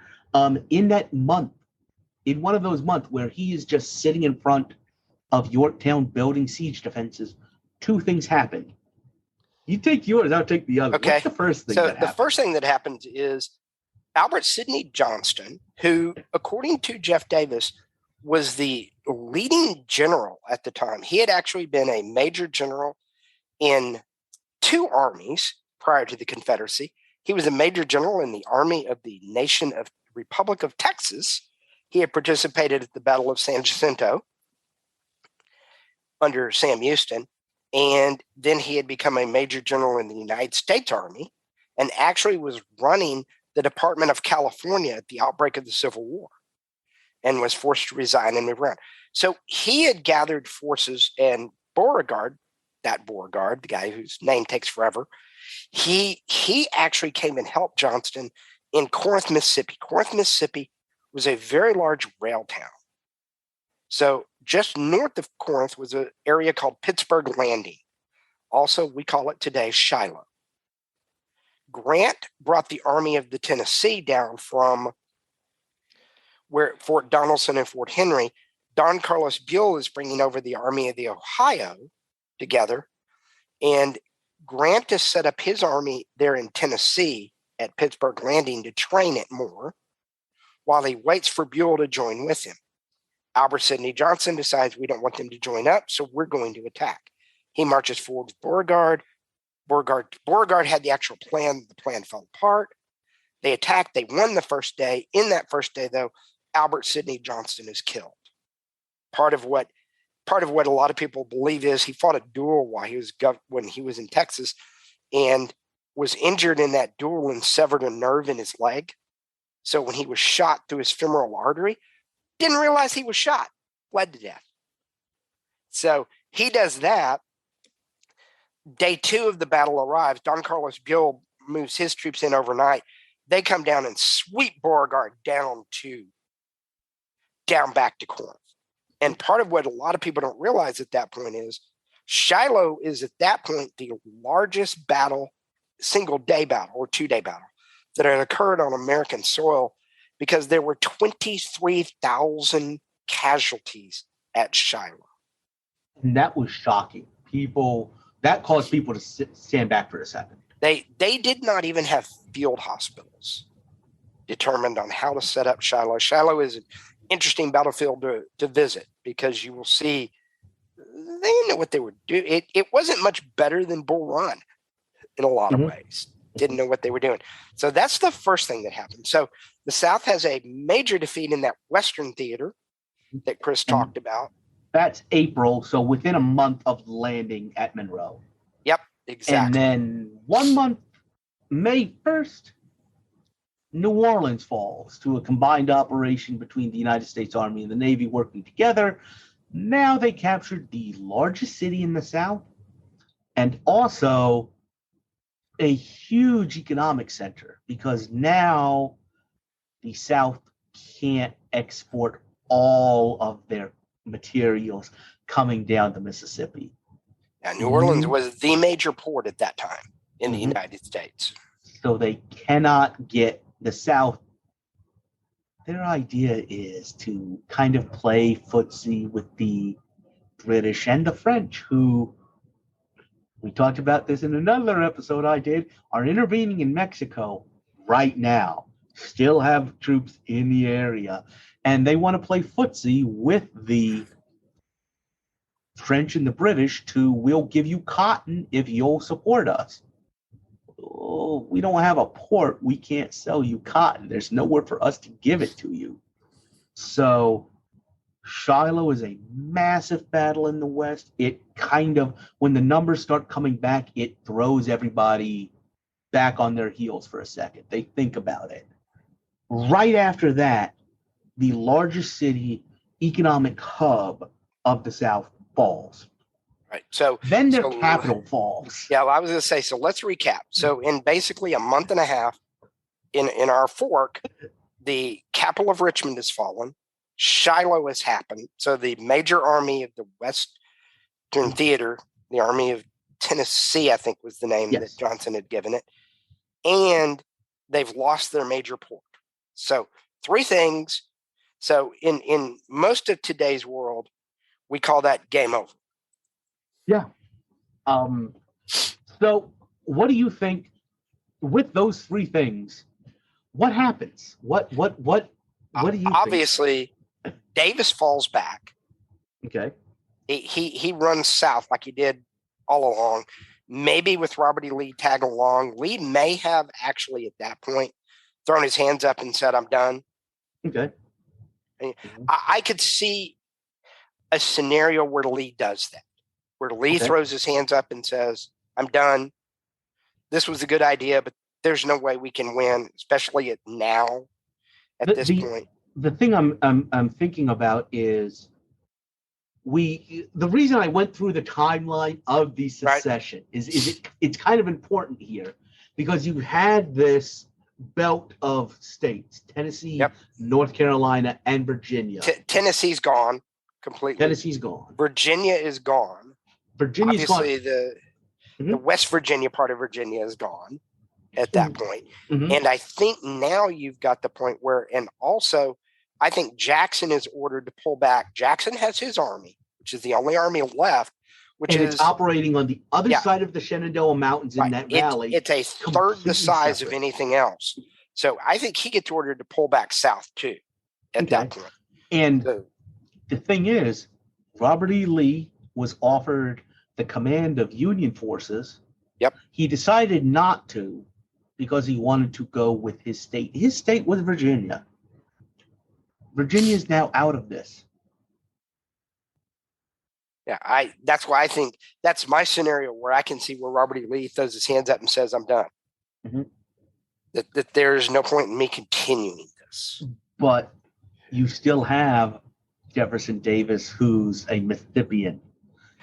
In that month, in one of those months where he is just sitting in front of Yorktown building siege defenses, two things happen. You take yours, I'll take the other. Okay. What's the first thing So the first thing that happens is Albert Sidney Johnston, who, according to Jeff Davis, was the leading general at the time. He had actually been a major general in 2 armies prior to the Confederacy. He was a major general in the Army of the Nation of Republic of Texas. He had participated at the Battle of San Jacinto under Sam Houston, and then he had become a major general in the United States Army and actually was running the Department of California at the outbreak of the Civil War and was forced to resign and move around. So he had gathered forces, and Beauregard, the guy whose name takes forever, he actually came and helped Johnston in Corinth, Mississippi. Corinth, Mississippi was a very large rail town. So just north of Corinth was an area called Pittsburgh Landing. Also, we call it today Shiloh. Grant brought the Army of the Tennessee down from where Fort Donelson and Fort Henry. Don Carlos Buell is bringing over the Army of the Ohio together. And Grant has set up his army there in Tennessee at Pittsburgh Landing to train it more while he waits for Buell to join with him. Albert Sidney Johnston decides we don't want them to join up, so we're going to attack. He marches forward with Beauregard. Beauregard had the actual plan. The plan fell apart. They attacked. They won the first day. In that first day, though, Albert Sidney Johnston is killed. Part of what a lot of people believe is he fought a duel while when he was in Texas and was injured in that duel and severed a nerve in his leg. So when he was shot through his femoral artery, didn't realize he was shot, bled to death. So he does that. Day 2 of the battle arrives. Don Carlos Gil moves his troops in overnight. They come down and sweep Beauregard down back to Corinth. And part of what a lot of people don't realize at that point is Shiloh is at that point the largest battle, single day battle or 2-day battle that had occurred on American soil, because there were 23,000 casualties at Shiloh. And that was shocking. That caused people to stand back for a second. They did not even have field hospitals determined on how to set up Shiloh. Shiloh is an interesting battlefield to visit, because you will see they didn't know what they were doing. It wasn't much better than Bull Run in a lot of ways. Didn't know what they were doing. So that's the first thing that happened. So the South has a major defeat in that Western theater that Chris talked about. That's April, so within a month of landing at Monroe. Yep, exactly. And then 1 month, May 1st, New Orleans falls to a combined operation between the United States Army and the Navy working together. Now they captured the largest city in the South and also a huge economic center, because now the South can't export all of their materials coming down the Mississippi. Now, New Orleans was the major port at that time in the United States. So they cannot get the South. Their idea is to kind of play footsie with the British and the French, who, we talked about this in another episode I did, are intervening in Mexico right now, still have troops in the area. And they want to play footsie with the French and the British we'll give you cotton if you'll support us. Oh, we don't have a port. We can't sell you cotton. There's nowhere for us to give it to you. So Shiloh is a massive battle in the West. It kind of, when the numbers start coming back, it throws everybody back on their heels for a second. They think about it. Right after that, the largest city, economic hub of the South falls. Right. So then their capital falls. Yeah, well, I was going to say, so let's recap. So in basically a month and a half in our fork, the capital of Richmond has fallen. Shiloh has happened. So the major army of the Western Theater, the Army of Tennessee, I think was the name that Johnson had given it. And they've lost their major port. So 3 things. So in most of today's world, we call that game over. Yeah. So what do you think with those 3 things? What happens? What do you obviously think? Davis falls back. Okay. He runs south like he did all along. Maybe with Robert E. Lee tagging along. Lee may have actually at that point thrown his hands up and said, I'm done. Okay. I could see a scenario where Lee does that, where Lee throws his hands up and says, I'm done. This was a good idea, but there's no way we can win, especially at this point. The thing I'm thinking about is the reason I went through the timeline of the secession is it's kind of important here, because you had this belt of states, Tennessee, North Carolina, and Virginia. Tennessee's gone completely. Tennessee's gone. Virginia is gone. Virginia's obviously gone. The West Virginia part of Virginia is gone at that point. And I think now you've got the point where, and also I think Jackson is ordered to pull back. Jackson has his army, which is the only army left, it's operating on the other side of the Shenandoah Mountains in that valley. It's a third the size of anything else. So I think he gets ordered to pull back south too at that point. And the thing is, Robert E. Lee was offered the command of Union forces. Yep. He decided not to because he wanted to go with his state. His state was Virginia. Virginia is now out of this. Yeah, that's why I think that's my scenario where I can see where Robert E. Lee throws his hands up and says, I'm done. That there's no point in me continuing this. But you still have Jefferson Davis, who's a Mississippian.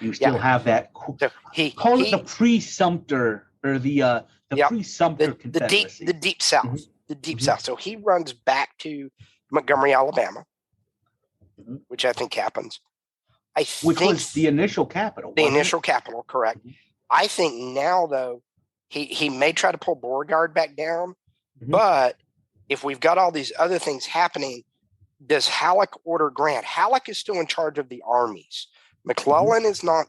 You still have that. So Call it the pre-Sumter or the pre-Sumter Confederacy. The deep South. Mm-hmm. The deep South. So he runs back to Montgomery, Alabama, which I think happens. Which was the initial capital. The initial capital, correct. Mm-hmm. I think now, though, he may try to pull Beauregard back down, but if we've got all these other things happening, does Halleck order Grant? Halleck is still in charge of the armies. McClellan is not.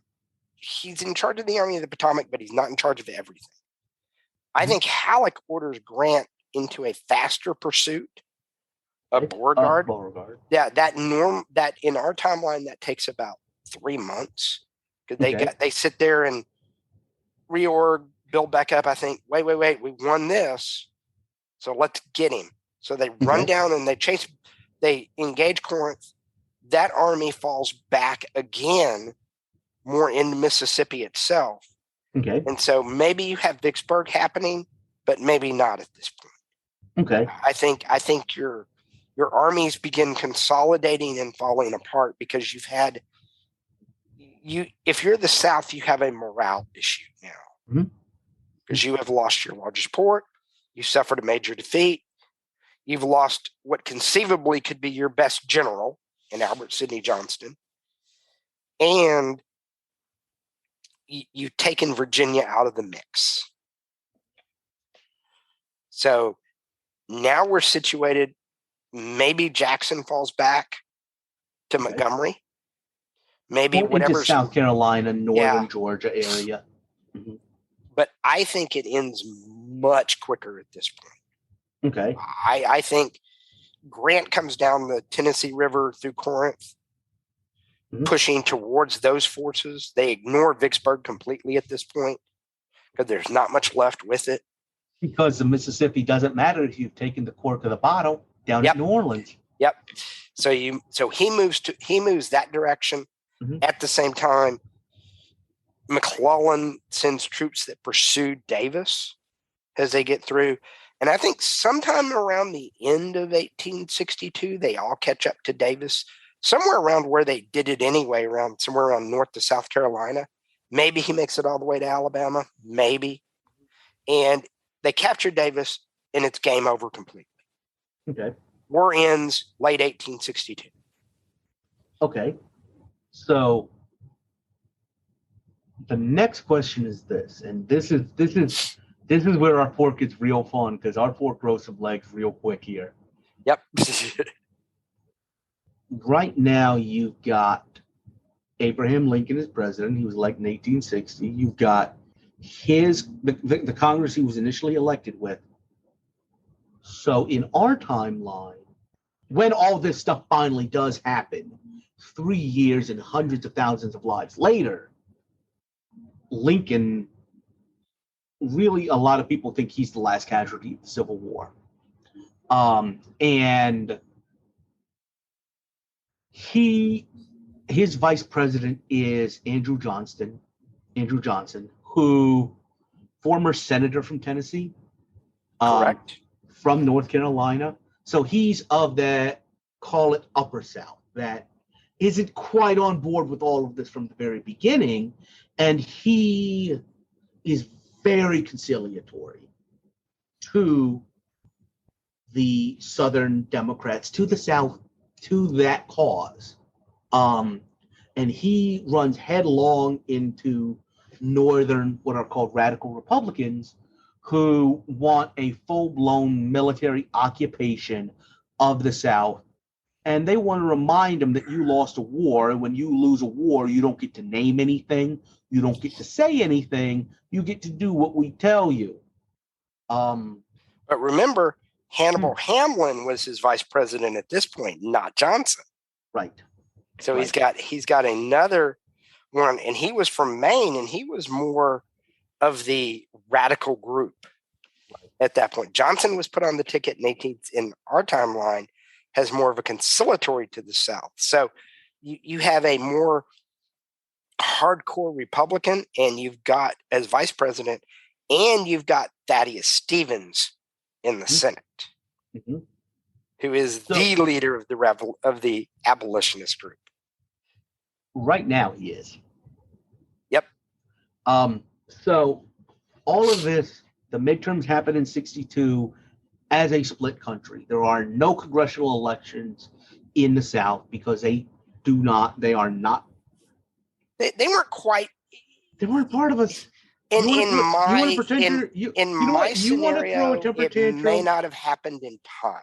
He's in charge of the Army of the Potomac, but he's not in charge of everything. I think Halleck orders Grant into a faster pursuit of Beauregard. Yeah, that in our timeline that takes about 3 months because they sit there and reorg, build back up. I think wait, we won this, so let's get him. So they run down and they engage Corinth. That army falls back again, more into Mississippi itself. Okay. And so maybe you have Vicksburg happening, but maybe not at this point. Okay. I think your armies begin consolidating and falling apart because if you're the South, you have a morale issue now. Because you have lost your largest port, you suffered a major defeat, you've lost what conceivably could be your best general in Albert Sidney Johnston, and you've taken Virginia out of the mix. So now we're situated, maybe Jackson falls back to Montgomery. Maybe whatever South Carolina, northern Georgia area. But I think it ends much quicker at this point. Okay. I think Grant comes down the Tennessee River through Corinth, pushing towards those forces. They ignore Vicksburg completely at this point because there's not much left with it. Because the Mississippi doesn't matter if you've taken the cork of the bottle down at New Orleans. Yep. So he moves that direction. At the same time, McClellan sends troops that pursue Davis as they get through. And I think sometime around the end of 1862, they all catch up to Davis, somewhere around where they did it anyway, somewhere around north to South Carolina. Maybe he makes it all the way to Alabama, maybe. And they capture Davis, and it's game over completely. Okay. War ends late 1862. Okay. So the next question is this, and this is where our fork gets real fun because our fork grows some legs real quick here. Yep. Right now, you've got Abraham Lincoln as president. He was elected in 1860. You've got the Congress he was initially elected with. So in our timeline, when all this stuff finally does happen, 3 years and hundreds of thousands of lives later, Lincoln, really a lot of people think he's the last casualty of the Civil War. And his vice president is Andrew Johnson, who former senator from Tennessee, correct, from North Carolina. So he's of that, call it upper South, that isn't quite on board with all of this from the very beginning. And he is very conciliatory to the Southern Democrats, to the South, to that cause. And he runs headlong into Northern, what are called radical Republicans, who want a full-blown military occupation of the South. And they want to remind them that you lost a war. And when you lose a war, you don't get to name anything. You don't get to say anything. You get to do what we tell you. But remember, Hannibal Hamlin was his vice president at this point, not Johnson. Right. So he's got another one, and he was from Maine, and he was more of the radical group at that point. Johnson was put on the ticket in our timeline, has more of a conciliatory to the South. So you have a more hardcore Republican, and you've got as vice president, and you've got Thaddeus Stevens in the Senate, who is the leader of the abolitionist group. Right now, he is. So all of this, the midterms happened in 62 as a split country. There are no congressional elections in the South because they are not. They weren't quite. They weren't part of us. In my scenario, it may not have happened in time.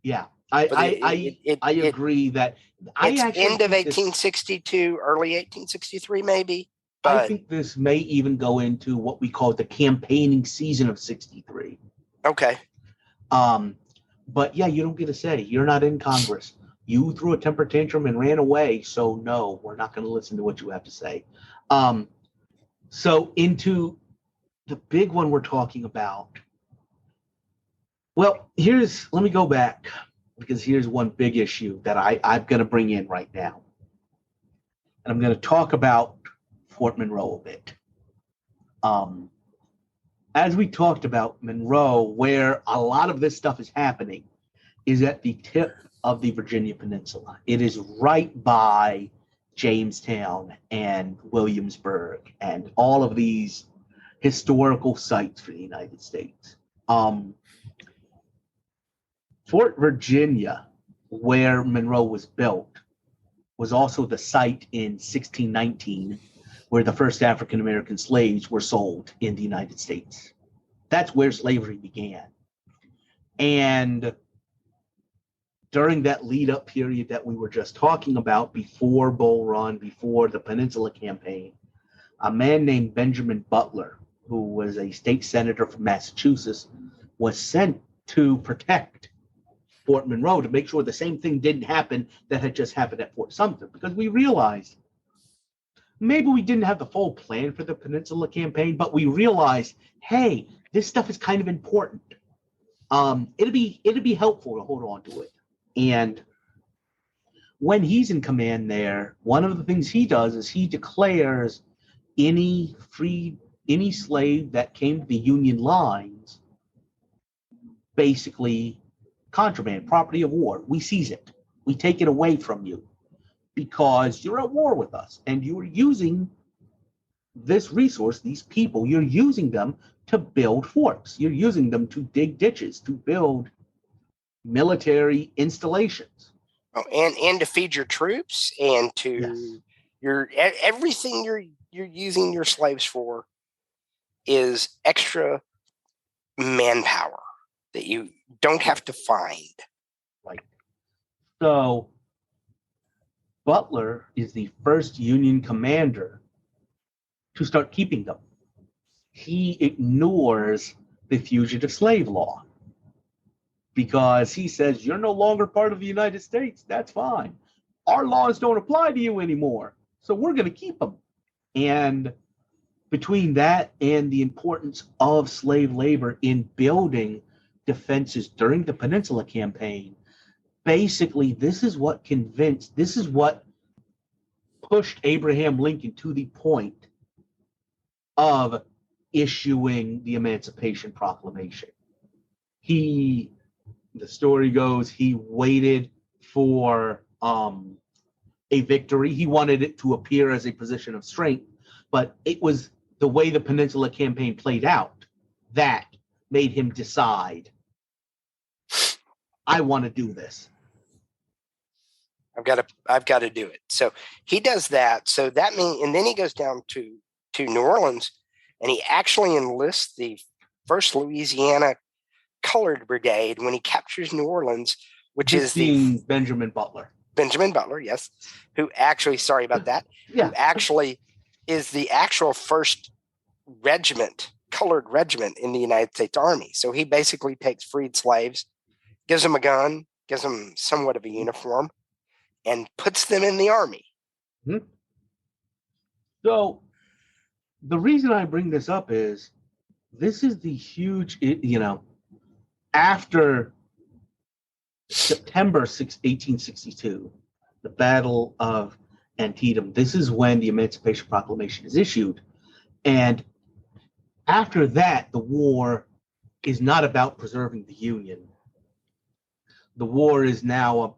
Yeah, I agree that it's end of 1862, early 1863, maybe. But I think this may even go into what we call the campaigning season of 63. Okay. But yeah, you don't get a say. You're not in Congress. You threw a temper tantrum and ran away. So no, we're not going to listen to what you have to say. So into the big one we're talking about. Well, let me go back because here's one big issue that I'm going to bring in right now. And I'm going to talk about Fort Monroe a bit. As we talked about, Monroe, where a lot of this stuff is happening, is at the tip of the Virginia Peninsula. It is right by Jamestown and Williamsburg and all of these historical sites for the United States. Fort Virginia, where Monroe was built, was also the site in 1619 where the first African American slaves were sold in the United States. That's where slavery began. And during that lead-up period that we were just talking about, before Bull Run, before the Peninsula Campaign, a man named Benjamin Butler, who was a state senator from Massachusetts, was sent to protect Fort Monroe to make sure the same thing didn't happen that had just happened at Fort Sumter, because we realized maybe we didn't have the full plan for the Peninsula Campaign, but we realized, hey, this stuff is kind of important. It'd be helpful to hold on to it. And when he's in command there, one of the things he does is he declares any slave that came to the Union lines basically contraband, property of war. We seize it. We take it away from you because you're at war with us and you're using this resource, these people, you're using them to build forts. You're using them to dig ditches, to build military installations. Oh, and to feed your troops and to everything you're using your slaves for is extra manpower that you don't have to find. Right. So Butler is the first Union commander to start keeping them. He ignores the fugitive slave law because he says, you're no longer part of the United States. That's fine. Our laws don't apply to you anymore. So we're going to keep them. And between that and the importance of slave labor in building defenses during the Peninsula Campaign, basically this is what pushed Abraham Lincoln to the point of issuing the Emancipation Proclamation. The story goes, he waited for a victory. He wanted it to appear as a position of strength, but it was the way the Peninsula Campaign played out that made him decide, I want to do this. I've got to do it. So he does that. So that means, and then he goes down to New Orleans, and he actually enlists the 1st Louisiana Colored Brigade when he captures New Orleans, which is the Benjamin Butler. Benjamin Butler, yes, who actually, sorry about that, who actually is the actual first regiment, colored regiment in the United States Army. So he basically takes freed slaves, gives them a gun, gives them somewhat of a uniform, and puts them in the army. Mm-hmm. So the reason I bring this up is this is the huge, after September 1862, the Battle of Antietam, this is when the Emancipation Proclamation is issued. And after that, the war is not about preserving the Union. The war is now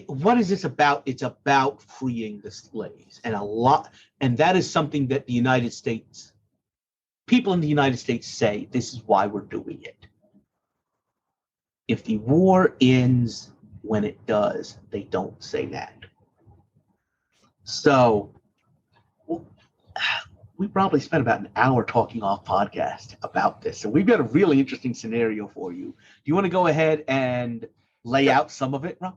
what is this about? It's about freeing the slaves, and that is something that people in the United States say, this is why we're doing it. If the war ends when it does, they don't say that. So we probably spent about an hour talking off podcast about this. So we've got a really interesting scenario for you. Do you want to go ahead and lay out some of it, Rob?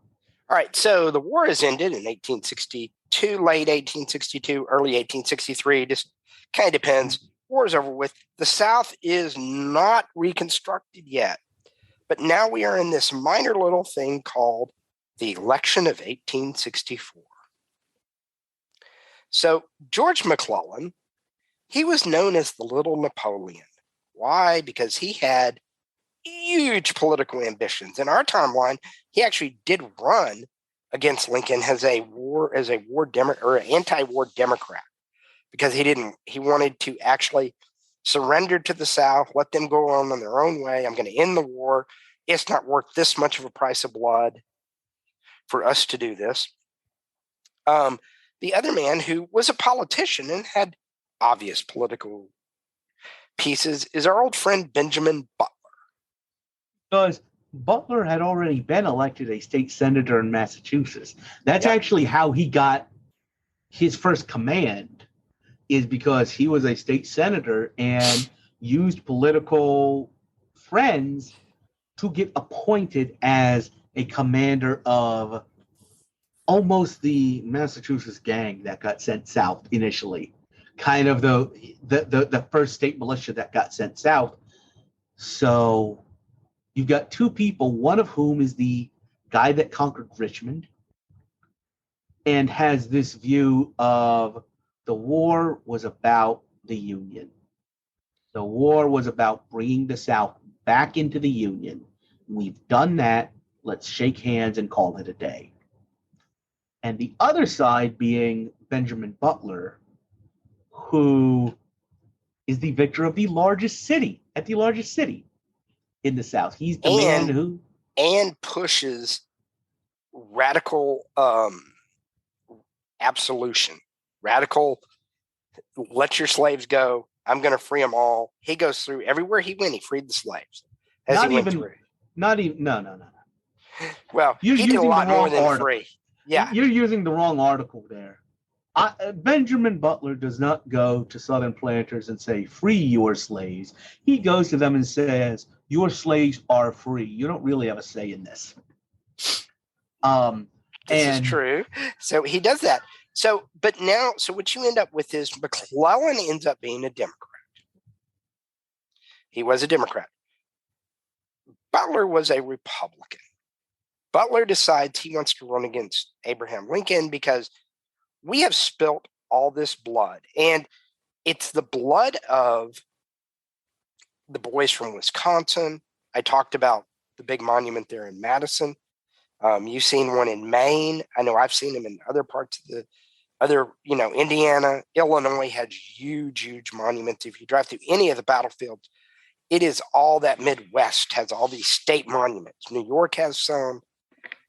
All right, so the war has ended in 1862, late 1862, early 1863. Just kind of depends. War is over with. The South is not reconstructed yet, but now we are in this minor little thing called the election of 1864. So George McClellan, he was known as the Little Napoleon. Why? Because he had huge political ambitions. In our timeline, he actually did run against Lincoln as a anti-war Democrat, because he wanted to actually surrender to the South, let them go on their own way. I'm going to end the war. It's not worth this much of a price of blood for us to do this. The other man who was a politician and had obvious political pieces is our old friend Benjamin Butler. Because Butler had already been elected a state senator in Massachusetts. That's actually how he got his first command, is because he was a state senator and used political friends to get appointed as a commander of almost the Massachusetts gang that got sent south initially, kind of the first state militia that got sent south. So you've got two people, one of whom is the guy that conquered Richmond and has this view of the war was about the Union. The war was about bringing the South back into the Union. We've done that. Let's shake hands and call it a day. And the other side being Benjamin Butler, who is the victor of the largest city in the South. He's the man who pushes radical absolution, radical let your slaves go. I'm going to free them all. He goes through everywhere he went. He freed the slaves. No. Well, he did a lot more than free. Yeah, you're using the wrong article there. Benjamin Butler does not go to Southern planters and say, free your slaves. He goes to them and says, your slaves are free. You don't really have a say in this. This is true. So he does that. So what you end up with is McClellan ends up being a Democrat. He was a Democrat. Butler was a Republican. Butler decides he wants to run against Abraham Lincoln because we have spilt all this blood, and it's the blood of the boys from Wisconsin. I talked about the big monument there in Madison. You've seen one in Maine. I know I've seen them in other parts of Indiana. Illinois has huge monuments. If you drive through any of the battlefields, it is all that Midwest has all these state monuments. New York has some,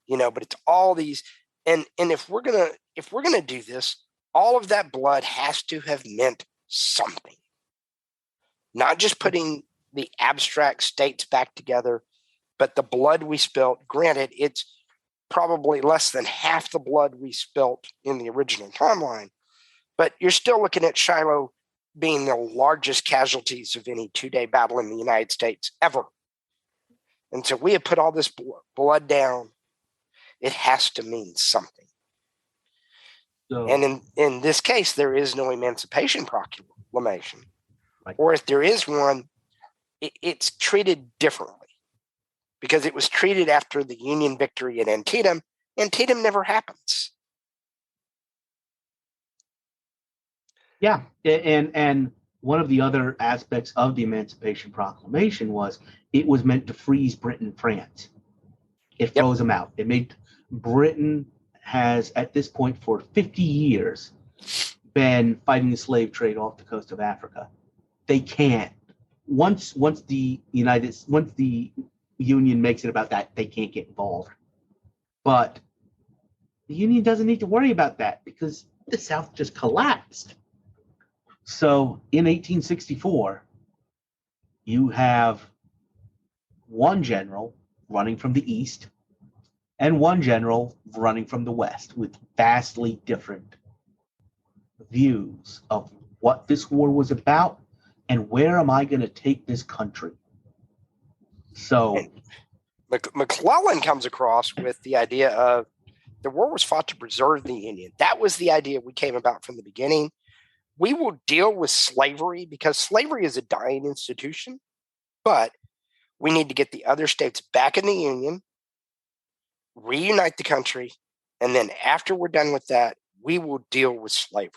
but it's all these. And if we're gonna do this, all of that blood has to have meant something. Not just putting the abstract states back together, but the blood we spilt. Granted, it's probably less than half the blood we spilt in the original timeline, but you're still looking at Shiloh being the largest casualties of any two-day battle in the United States ever. And so we have put all this blood down. It has to mean something. So, and in this case, there is no Emancipation Proclamation. Right. Or if there is one, it's treated differently because it was treated after the Union victory at Antietam. Antietam never happens. Yeah, and one of the other aspects of the Emancipation Proclamation was it was meant to freeze Britain and France. It froze them out. It made Britain has, at this point for 50 years, been fighting the slave trade off the coast of Africa. They can't. Once the Union makes it about that, they can't get involved. But the Union doesn't need to worry about that because the South just collapsed. So in 1864, you have one general running from the East and one general running from the West with vastly different views of what this war was about and where am I going to take this country. So McClellan comes across with the idea of the war was fought to preserve the Union. That was the idea we came about from the beginning. We will deal with slavery because slavery is a dying institution, but we need to get the other states back in the Union, reunite the country, and then after we're done with that, we will deal with slavery.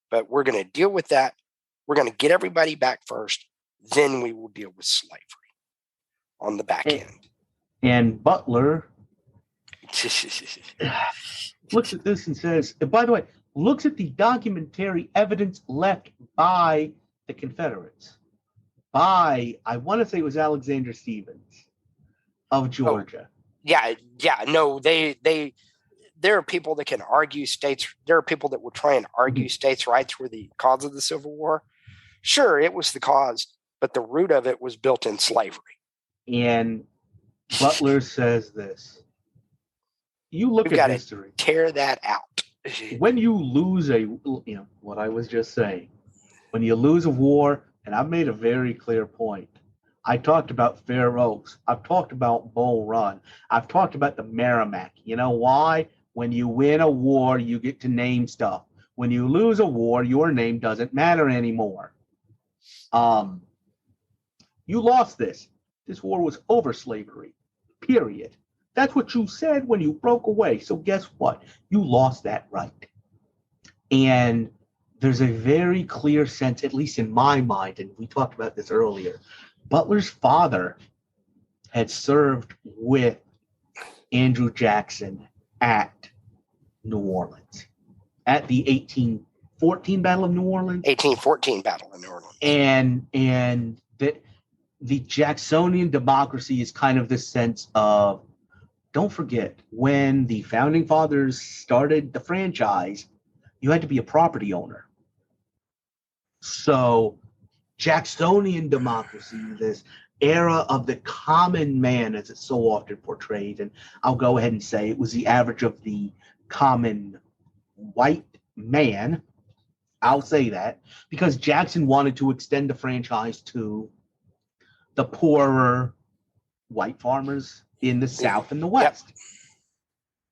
But we're going to deal with that. We're going to get everybody back first, then we will deal with slavery on the back end. And Butler looks at this and says, and by the way, looks at the documentary evidence left by the Confederates. By, I want to say it was Alexander Stephens of Georgia. No, there are people that can argue states. There are people that will try and argue states' rights were the cause of the Civil War. Sure, it was the cause, but the root of it was built in slavery. And Butler says this. You look at history. Tear that out. When you lose what I was just saying, when you lose a war, and I've made a very clear point. I talked about Fair Oaks. I've talked about Bull Run. I've talked about the Merrimack. You know why? When you win a war, you get to name stuff. When you lose a war, your name doesn't matter anymore. You lost this. This war was over slavery, period. That's what you said when you broke away. So guess what? You lost that right. And there's a very clear sense, at least in my mind, and we talked about this earlier, Butler's father had served with Andrew Jackson at New Orleans, at the 1814 Battle of New Orleans. 1814 Battle of New Orleans. And that the Jacksonian democracy is kind of this sense of, don't forget, when the founding fathers started the franchise, you had to be a property owner. So Jacksonian democracy, this era of the common man, as it's so often portrayed, and I'll go ahead and say it was the average of the common white man. I'll say that because Jackson wanted to extend the franchise to the poorer white farmers in the South and the West. Yep.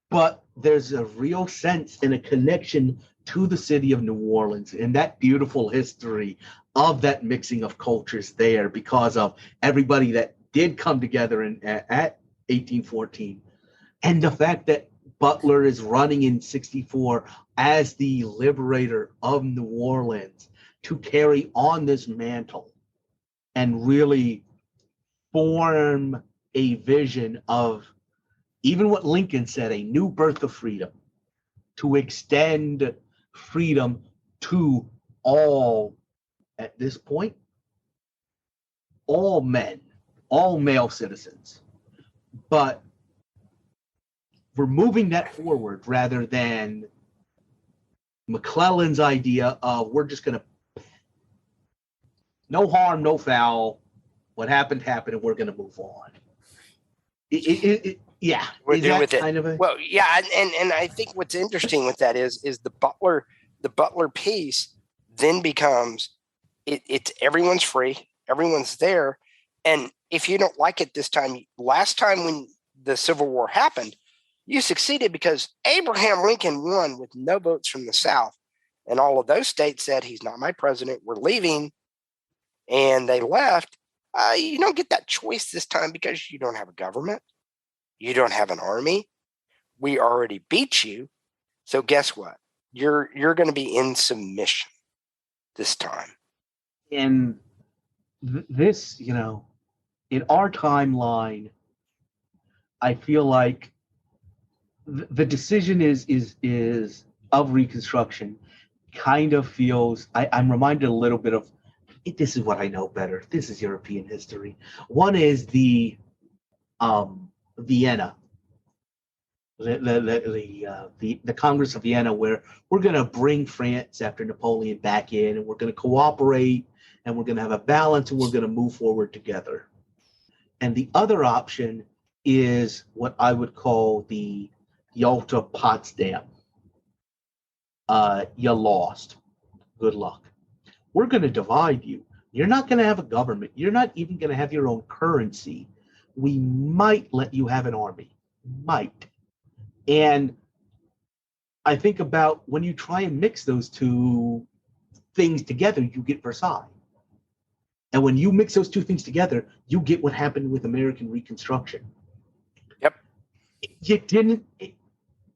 But there's a real sense and a connection to the city of New Orleans and that beautiful history of that mixing of cultures there because of everybody that did come together at 1814. And the fact that Butler is running in 64 as the liberator of New Orleans to carry on this mantle and really form a vision of even what Lincoln said, a new birth of freedom, to extend freedom to all, at this point, all men, all male citizens. But we're moving that forward rather than McClellan's idea of we're just going to, no harm, no foul, what happened, happened, and we're going to move on. Yeah, we're doing with it. Kind of well, yeah, and I think what's interesting with that is the Butler piece then becomes it's everyone's free, everyone's there, and if you don't like it this time, last time when the Civil War happened, you succeeded because Abraham Lincoln won with no votes from the South, and all of those states said he's not my president, we're leaving, and they left. You don't get that choice this time because you don't have a government. You don't have an army. We already beat you. So guess what? You're going to be in submission this time. And this, in our timeline, I feel like the decision is of Reconstruction kind of feels, I'm reminded a little bit of, this is what I know better. This is European history. One is the Vienna the Congress of Vienna, where we're going to bring France after Napoleon back in, and we're going to cooperate, and we're going to have a balance, and we're going to move forward together. And the other option is what I would call the Yalta Potsdam. You lost. Good luck. We're going to divide you. You're not going to have a government. You're not even going to have your own currency. We might let you have an army. Might. And I think about when you try and mix those two things together, you get Versailles. And when you mix those two things together, you get what happened with American Reconstruction. Yep.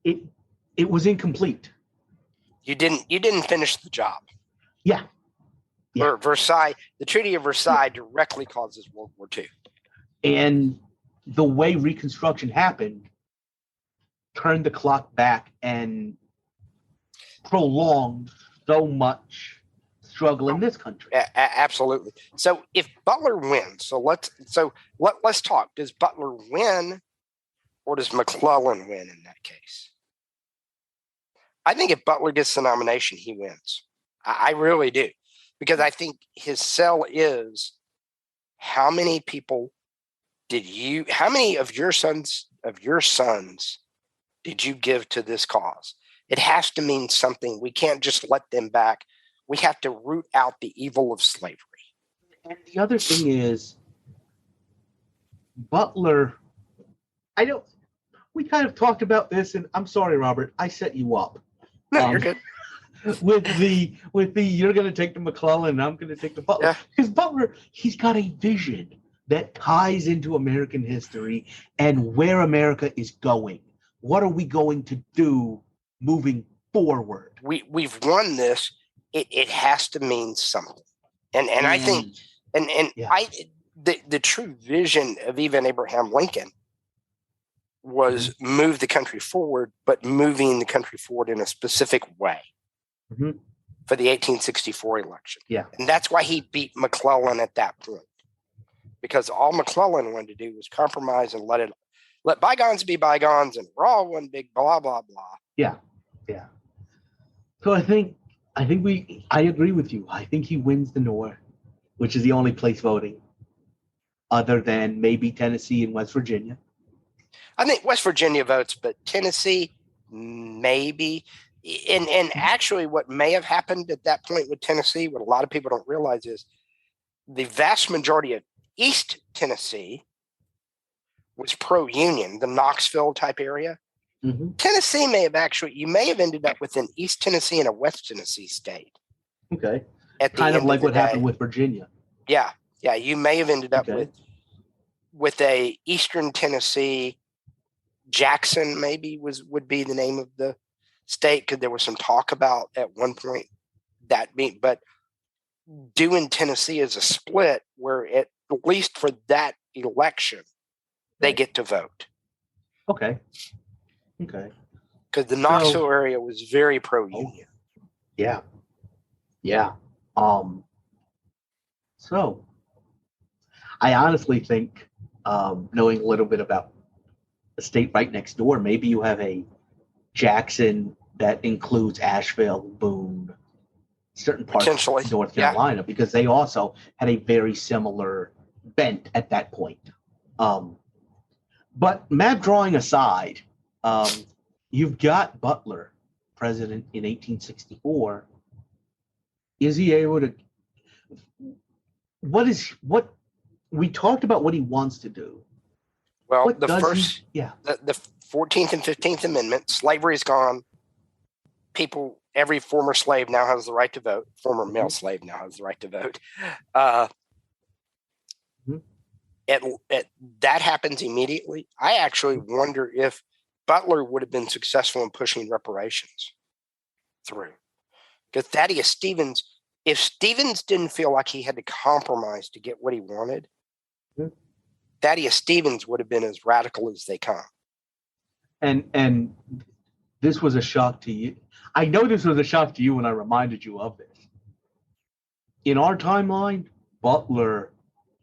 It was incomplete. You didn't finish the job. Yeah. Versailles, the Treaty of Versailles directly causes World War II. And the way Reconstruction happened turned the clock back and prolonged so much struggle in this country. Absolutely. So if Butler wins, let's talk. Does Butler win, or does McClellan win in that case? I think if Butler gets the nomination, he wins. I really do, because I think his sell is how many of your sons did you give to this cause? It has to mean something. We can't just let them back. We have to root out the evil of slavery. And the other thing is, Butler, we kind of talked about this, and I'm sorry, Robert, I set you up. No, you're good. With the you're going to take the McClellan and I'm going to take the Butler. Yeah. Because Butler, he's got a vision that ties into American history and where America is going. What are we going to do moving forward? We've won this. It has to mean something. And I think the true vision of even Abraham Lincoln was move the country forward, but moving the country forward in a specific way for the 1864 election. Yeah. And that's why he beat McClellan at that point, because all McClellan wanted to do was compromise and let bygones be bygones, and we're all one big blah, blah, blah. Yeah. Yeah. So I agree with you. I think he wins the North, which is the only place voting other than maybe Tennessee and West Virginia. I think West Virginia votes, but Tennessee, maybe. And actually what may have happened at that point with Tennessee, what a lot of people don't realize is the vast majority of East Tennessee was pro-Union, the Knoxville type area. Mm-hmm. Tennessee you may have ended up with an East Tennessee and a West Tennessee state. Okay. Kind of like what happened with Virginia. Yeah. Yeah. You may have ended up with a Eastern Tennessee. Jackson maybe would be the name of the state, because there was some talk about at one point but doing Tennessee as a split where at least for that election they get to vote. Okay. Because the Knoxville area was very pro-union. Yeah. Yeah. So I honestly think, knowing a little bit about a state right next door, maybe you have a Jackson that includes Asheville, Boone, certain parts of North Carolina, because they also had a very similar bent at that point. But map drawing aside, you've got Butler, president in 1864. Is he able to? What we talked about what he wants to do. Well, the 14th and 15th Amendment, slavery is gone. Every former slave now has the right to vote. Former male slave now has the right to vote. That happens immediately. I actually wonder if Butler would have been successful in pushing reparations through. Because if Stevens didn't feel like he had to compromise to get what he wanted, Thaddeus Stevens would have been as radical as they come. And this was a shock to you. I know this was a shock to you when I reminded you of this. In our timeline, Butler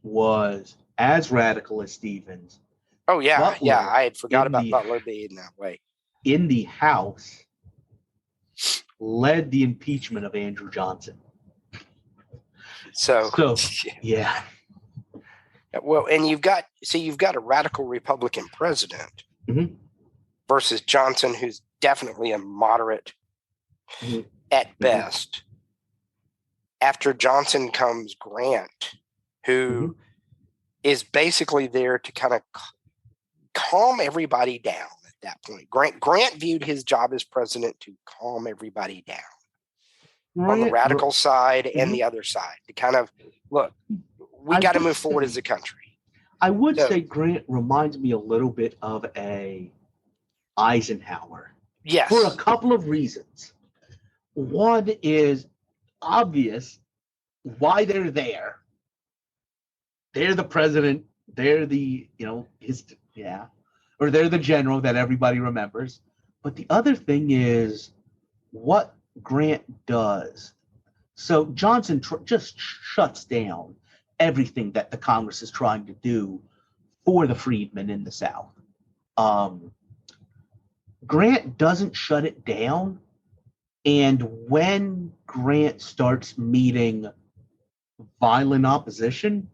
was as radical as Stevens. Oh, yeah. Butler yeah, I had forgot about Butler being that way. in the House led the impeachment of Andrew Johnson. So yeah. Well, and you've got a radical Republican president Mhm. versus Johnson, who's definitely a moderate Mhm. at best. After Johnson comes Grant, who is basically there to kind of calm everybody down at that point. Grant viewed his job as president to calm everybody down on the radical side and the other side, to kind of, look, we got to move forward as a country. I would say Grant reminds me a little bit of a Eisenhower. Yes. For a couple of reasons. One is obvious why they're there. They're the president. They're the, or they're the general that everybody remembers. But the other thing is what Grant does. So Johnson just shuts down everything that the Congress is trying to do for the freedmen in the South. Grant doesn't shut it down. And when Grant starts meeting violent opposition,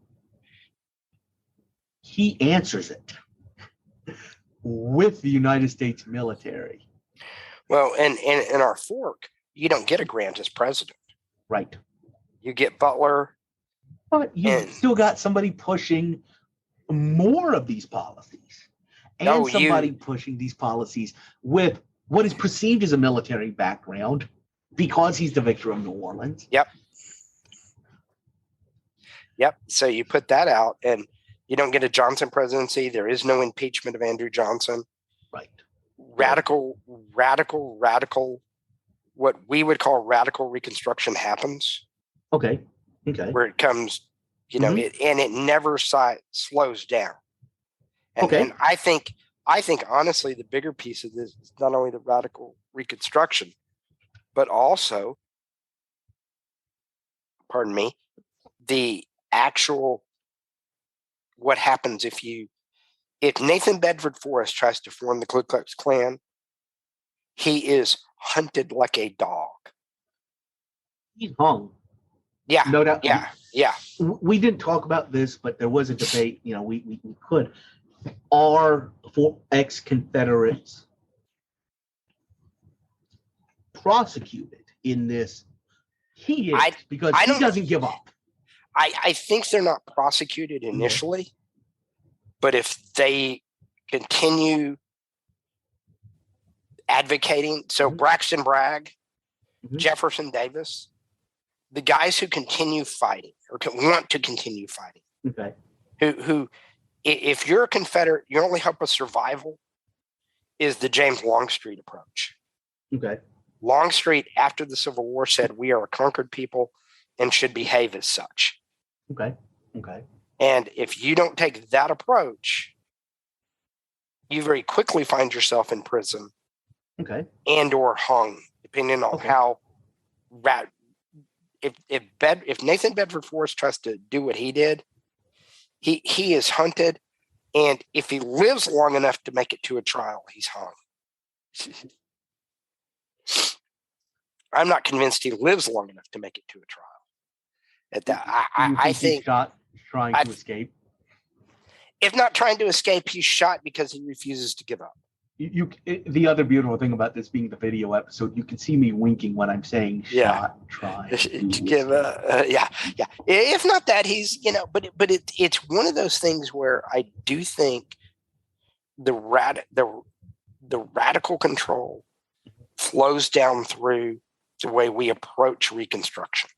he answers it with the United States military. Well, and in our fork, you don't get a Grant as president. Right. You get Butler. But you've still got somebody pushing more of these policies. And somebody pushing these policies with what is perceived as a military background because he's the victor of New Orleans. Yep. So you put that out and you don't get a Johnson presidency. There is no impeachment of Andrew Johnson. Right. Radical, what we would call radical Reconstruction happens. Okay. Where it comes, it never slows down. And I think honestly, the bigger piece of this is not only the radical Reconstruction, but also, the actual what happens if Nathan Bedford Forrest tries to form the Ku Klux Klan, he is hunted like a dog. He's hung. Yeah. No doubt. Yeah. We didn't talk about this, but there was a debate. We could. Are ex-Confederates prosecuted in this? He is, because he doesn't give up. I think they're not prosecuted initially, but if they continue advocating, so Braxton Bragg, Jefferson Davis, the guys who continue fighting or want to continue fighting, who if you're a Confederate, your only hope of survival is the James Longstreet approach. Longstreet, after the Civil War, said we are a conquered people and should behave as such. And if you don't take that approach, you very quickly find yourself in prison and or hung, depending on how if Nathan Bedford Forrest tries to do what he did, he is hunted, and if he lives long enough to make it to a trial, he's hung. I'm not convinced he lives long enough to make it to a trial. At that, I think he's trying to escape. If not trying to escape, he's shot because he refuses to give up. The other beautiful thing about this being the video episode, you can see me winking when I'm saying shot, trying to give up. If not that, he's but it's one of those things where I do think the radical control flows down through the way we approach Reconstruction.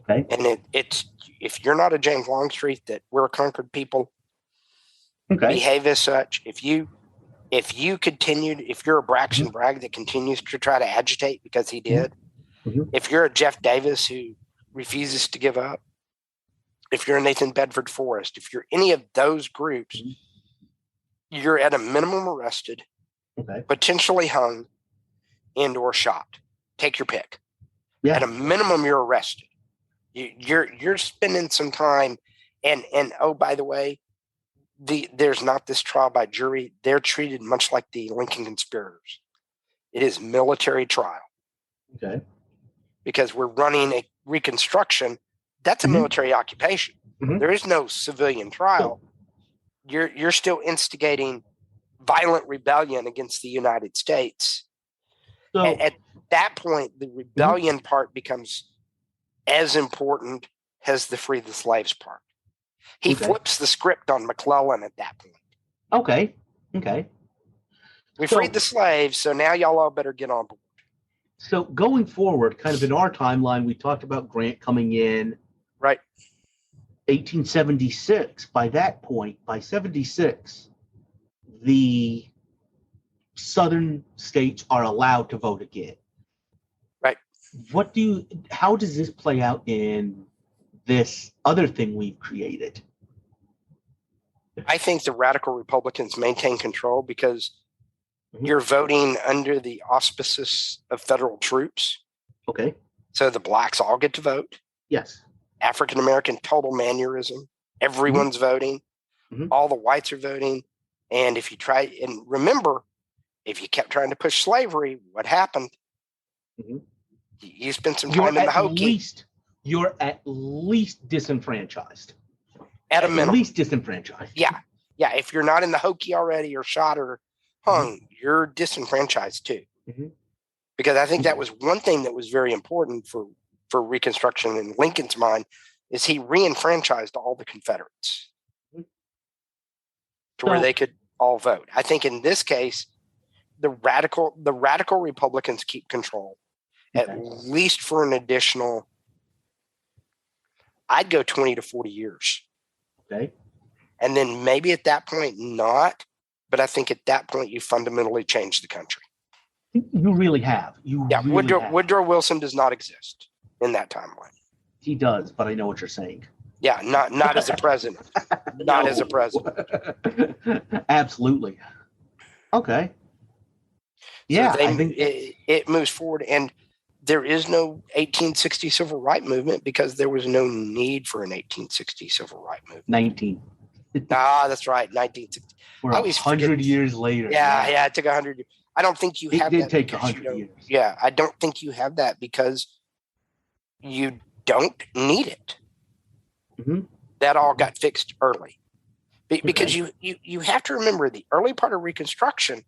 And it's if you're not a James Longstreet, that we're a conquered people, behave as such. If you're a Braxton Bragg that continues to try to agitate because he did, if you're a Jeff Davis who refuses to give up, if you're a Nathan Bedford Forrest, if you're any of those groups, you're at a minimum arrested, potentially hung, and or shot. Take your pick. At a minimum, you're arrested. You're spending some time, and oh, by the way, there's not this trial by jury. They're treated much like the Lincoln conspirators. It is military trial. Okay. Because we're running a Reconstruction. That's a military occupation. There is no civilian trial. You're still instigating violent rebellion against the United States. So At that point, the rebellion part becomes as important as the free the slaves part. He flips the script on McClellan at that point. Okay. We freed the slaves, so now y'all all better get on board. So going forward, kind of in our timeline, we talked about Grant coming in. Right. 1876. By that point, by 76, the southern states are allowed to vote again. Right. How does this play out in this other thing we've created? I think the radical Republicans maintain control because you're voting under the auspices of federal troops. Okay. So the blacks all get to vote. Yes. African American total maneurism. Everyone's voting. All the whites are voting. And if you try, and remember, if you kept trying to push slavery, what happened? You spent some time in the Hokie. You're at least disenfranchised. At a minimum. At least disenfranchised. Yeah. If you're not in the Hokie already or shot or hung, you're disenfranchised too. Because I think that was one thing that was very important for Reconstruction in Lincoln's mind is he re-enfranchised all the Confederates to where they could all vote. I think in this case, the radical Republicans keep control at least for an additional, I'd go 20 to 40 years. Okay. And then maybe at that point, not, but I think at that point, you fundamentally change the country. You really have. Woodrow Wilson does not exist in that timeline. He does, but I know what you're saying. Yeah, not as a president. Not as a president. Absolutely. Okay. Yeah, so I think it moves forward, and there is no 1860 civil rights movement because there was no need for an 1860 civil rights movement. That's right, 1960. We're 100 years later. Yeah, it took 100 years. I don't think you have that. It did take 100 years. Yeah, I don't think you have that because you don't need it. That all got fixed early. Because you have to remember the early part of Reconstruction,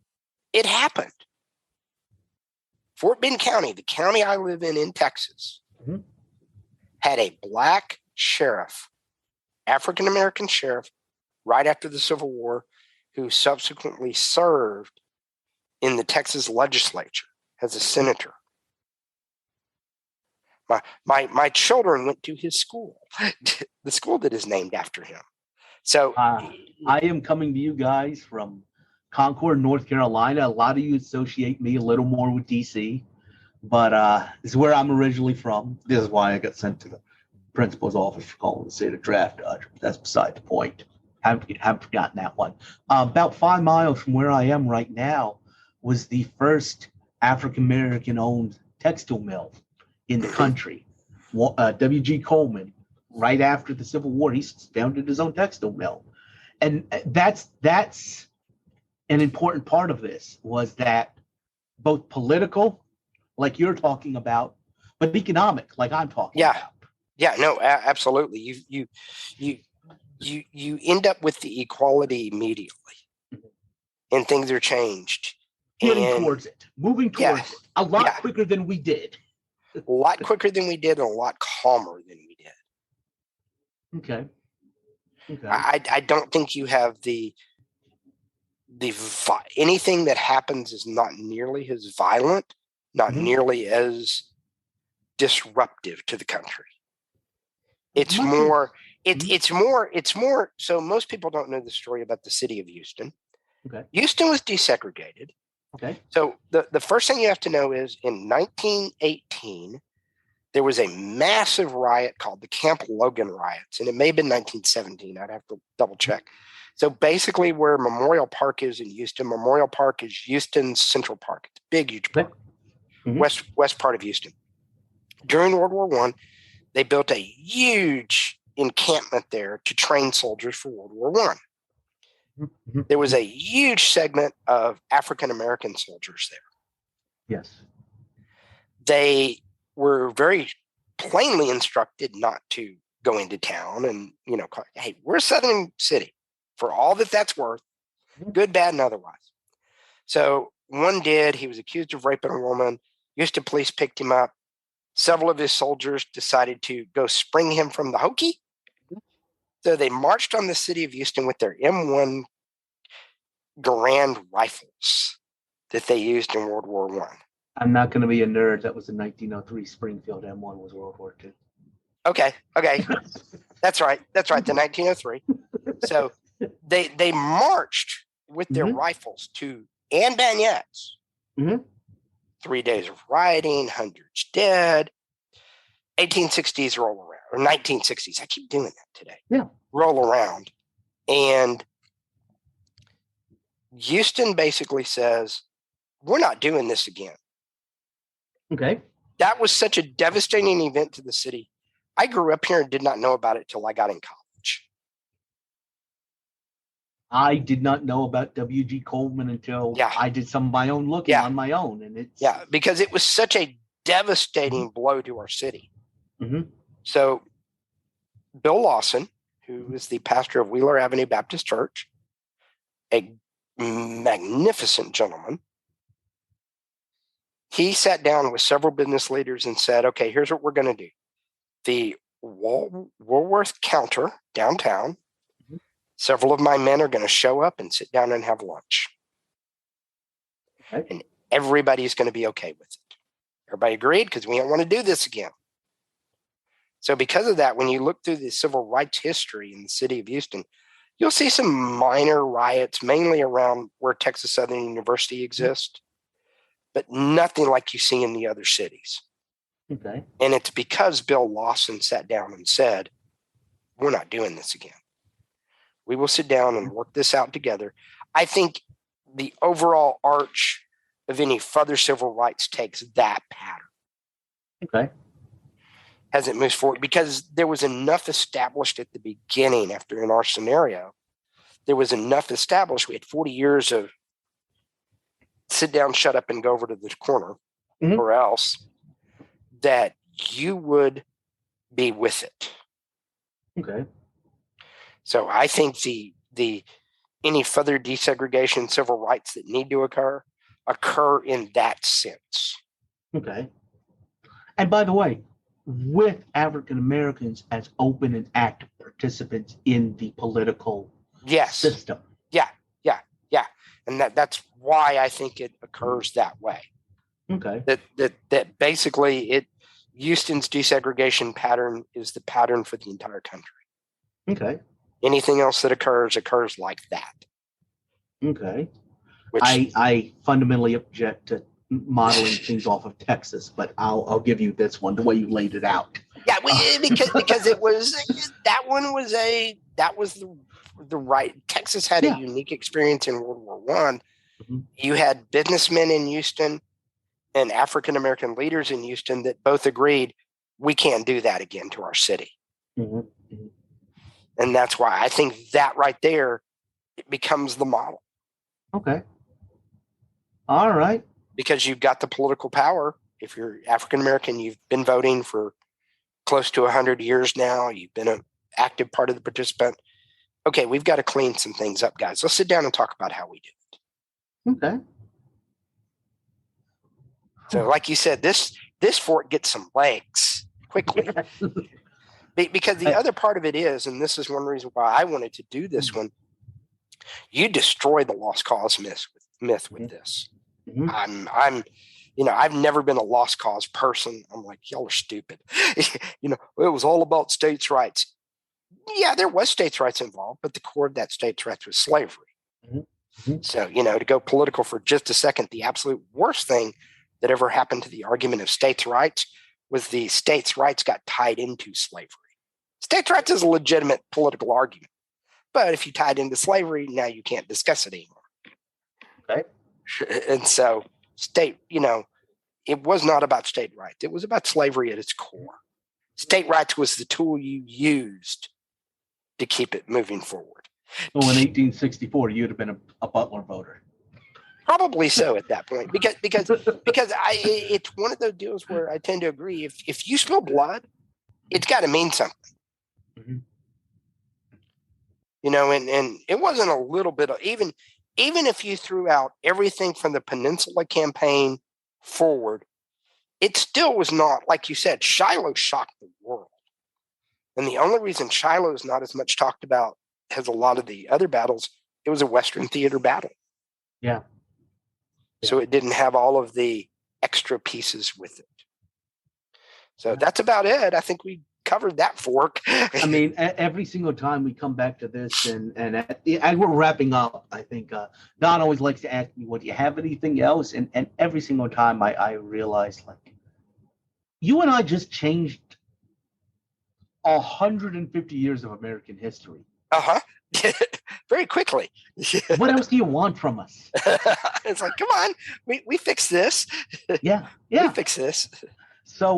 it happened. Fort Bend County, the county I live in Texas, had a black sheriff, African-American sheriff, right after the Civil War, who subsequently served in the Texas legislature as a senator. My children went to his school, the school that is named after him. So I am coming to you guys from Concord, North Carolina. A lot of you associate me a little more with DC, but this is where I'm originally from. This is why I got sent to the principal's office for calling the state of draft dodge. That's beside the point. Haven't forgotten that one. About 5 miles from where I am right now was the first African-American owned textile mill in the country. W.G. Coleman, right after the Civil War, he founded his own textile mill. And that's an important part of this, was that both political, like you're talking about, but economic, like I'm talking about. Yeah, no, absolutely. You end up with the equality immediately, and things are changed. Moving towards it a lot quicker than we did. A lot quicker than we did, and a lot calmer than we did. Okay. I don't think you have the anything that happens is not nearly as violent, not nearly as disruptive to the country. It's more. It's more. So most people don't know the story about the city of Houston. Okay. Houston was desegregated. Okay. So the first thing you have to know is in 1918, there was a massive riot called the Camp Logan riots, and it may have been 1917. I'd have to double check. So basically where Memorial Park is in Houston, Memorial Park is Houston's Central Park. It's a big, huge park. West part of Houston. During World War I, they built a huge encampment there to train soldiers for World War I. There was a huge segment of African-American soldiers there. Yes. They were very plainly instructed not to go into town and, hey, we're a southern city for all that that's worth, good, bad, and otherwise. So one did. He was accused of raping a woman. Houston police picked him up. Several of his soldiers decided to go spring him from the hokey. So they marched on the city of Houston with their M1 Garand rifles that they used in World War I. I'm not going to be a nerd. That was the 1903 Springfield M1 was World War II. Okay. That's right. The 1903. So they marched with their rifles and bagnettes. 3 days of rioting, hundreds dead. 1860s roll around, or 1960s. I keep doing that today. Yeah. Roll around. And Houston basically says, we're not doing this again. Okay. That was such a devastating event to the city. I grew up here and did not know about it till I got in college. I did not know about W.G. Coleman until I did some of my own looking on my own. And it's because it was such a devastating blow to our city. So Bill Lawson, who is the pastor of Wheeler Avenue Baptist Church, a magnificent gentleman, he sat down with several business leaders and said, okay, here's what we're going to do. The Woolworth counter downtown, several of my men are going to show up and sit down and have lunch. Okay. And everybody's going to be okay with it. Everybody agreed because we don't want to do this again. So because of that, when you look through the civil rights history in the city of Houston, you'll see some minor riots, mainly around where Texas Southern University exists, but nothing like you see in the other cities. Okay. And it's because Bill Lawson sat down and said, we're not doing this again. We will sit down and work this out together. I think the overall arch of any further civil rights takes that pattern. Okay. As it moves forward, because there was enough established at the beginning after in our scenario, there was enough established. We had 40 years of sit down, shut up, and go over to the corner or else that you would be with it. Okay. So I think the any further desegregation, civil rights that need to occur in that sense. Okay. And by the way, with African Americans as open and active participants in the political system. Yeah. And that's why I think it occurs that way. Okay. That basically Houston's desegregation pattern is the pattern for the entire country. Okay. Anything else that occurs like that. Okay. Which, I fundamentally object to modeling things off of Texas, but I'll give you this one, the way you laid it out. Yeah, because it was that was the right. Texas had a unique experience in World War I. You had businessmen in Houston and African American leaders in Houston that both agreed we can't do that again to our city. And that's why I think that right there, it becomes the model. Okay. All right. Because you've got the political power. If you're African American, you've been voting for close to 100 years now. You've been an active part of the participant. Okay, we've got to clean some things up, guys. Let's sit down and talk about how we do it. Okay. So like you said, this fort gets some legs quickly. Because the other part of it is, and this is one reason why I wanted to do this one, you destroy the lost cause myth with this. I've never been a lost cause person. I'm like, y'all are stupid. It was all about states' rights. Yeah, there was states' rights involved, but the core of that states' rights was slavery. So, to go political for just a second, the absolute worst thing that ever happened to the argument of states' rights was the states' rights got tied into slavery. States' rights is a legitimate political argument. But if you tied into slavery, now you can't discuss it anymore. Okay. And so it was not about state rights. It was about slavery at its core. State rights was the tool you used to keep it moving forward. So in 1864, you'd have been a Butler voter. Probably so at that point, because it's one of those deals where I tend to agree. If you spill blood, it's got to mean something. Mhm. And it wasn't a little bit of even if you threw out everything from the Peninsula Campaign forward, it still was not, like you said, Shiloh shocked the world. And the only reason Shiloh is not as much talked about as a lot of the other battles, it was a Western theater battle. Yeah. So it didn't have all of the extra pieces with it. So that's about it. I think we covered that fork. I mean, every single time we come back to this, and we're wrapping up, I think Don always likes to ask me, "Well, do you have anything else?" And every single time I realize, like, you and I just changed 150 years of American history. Very quickly. What else do you want from us? It's like, come on, we fix this. Yeah. We fix this. So,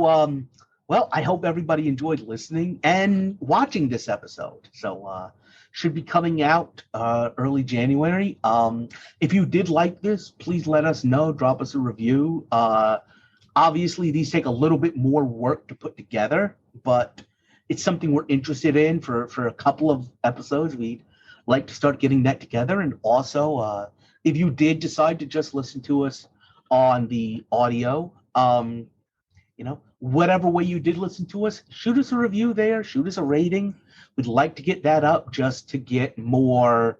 well, I hope everybody enjoyed listening and watching this episode. So, should be coming out early January. If you did like this, please let us know. Drop us a review. Obviously, these take a little bit more work to put together, but it's something we're interested in for a couple of episodes. We'd like to start getting that together. And also, if you did decide to just listen to us on the audio, whatever way you did listen to us, shoot us a review there, shoot us a rating. We'd like to get that up just to get more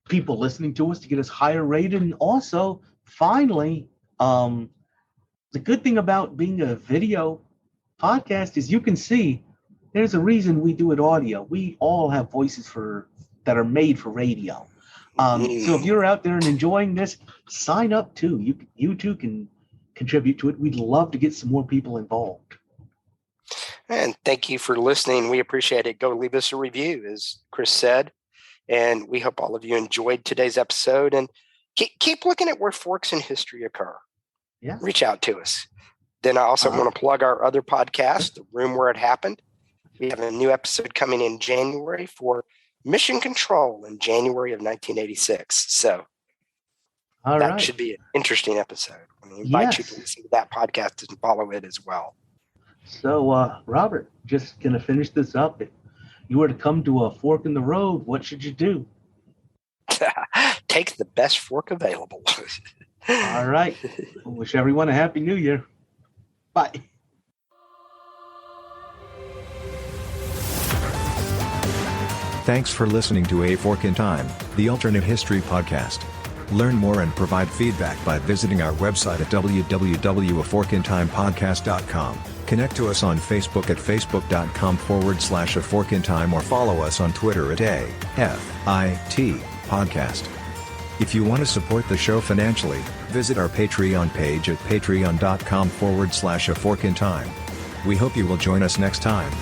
people listening to us, to get us higher rated. And also, finally, the good thing about being a video podcast is you can see there's a reason we do it audio. We all have voices that are made for radio. So if you're out there and enjoying this, sign up too. You too can contribute to it. We'd love to get some more people involved. And thank you for listening. We appreciate it. Go leave us a review, as Chris said. And we hope all of you enjoyed today's episode. And keep looking at where forks in history occur. Yeah. Reach out to us. Then I also want to plug our other podcast, The Room Where It Happened. We have a new episode coming in January for Mission Control in January of 1986. So that should be an interesting episode. I invite you to listen to that podcast and follow it as well. So, Robert, just going to finish this up. If you were to come to a fork in the road, what should you do? Take the best fork available. All right. Wish everyone a Happy New Year. Bye. Thanks for listening to A Fork in Time, the alternate history podcast. Learn more and provide feedback by visiting our website at www.aforkintimepodcast.com. Connect to us on Facebook at facebook.com/aforkintime or follow us on Twitter at AFIT Podcast. If you want to support the show financially, visit our Patreon page at patreon.com/aforkintime. We hope you will join us next time.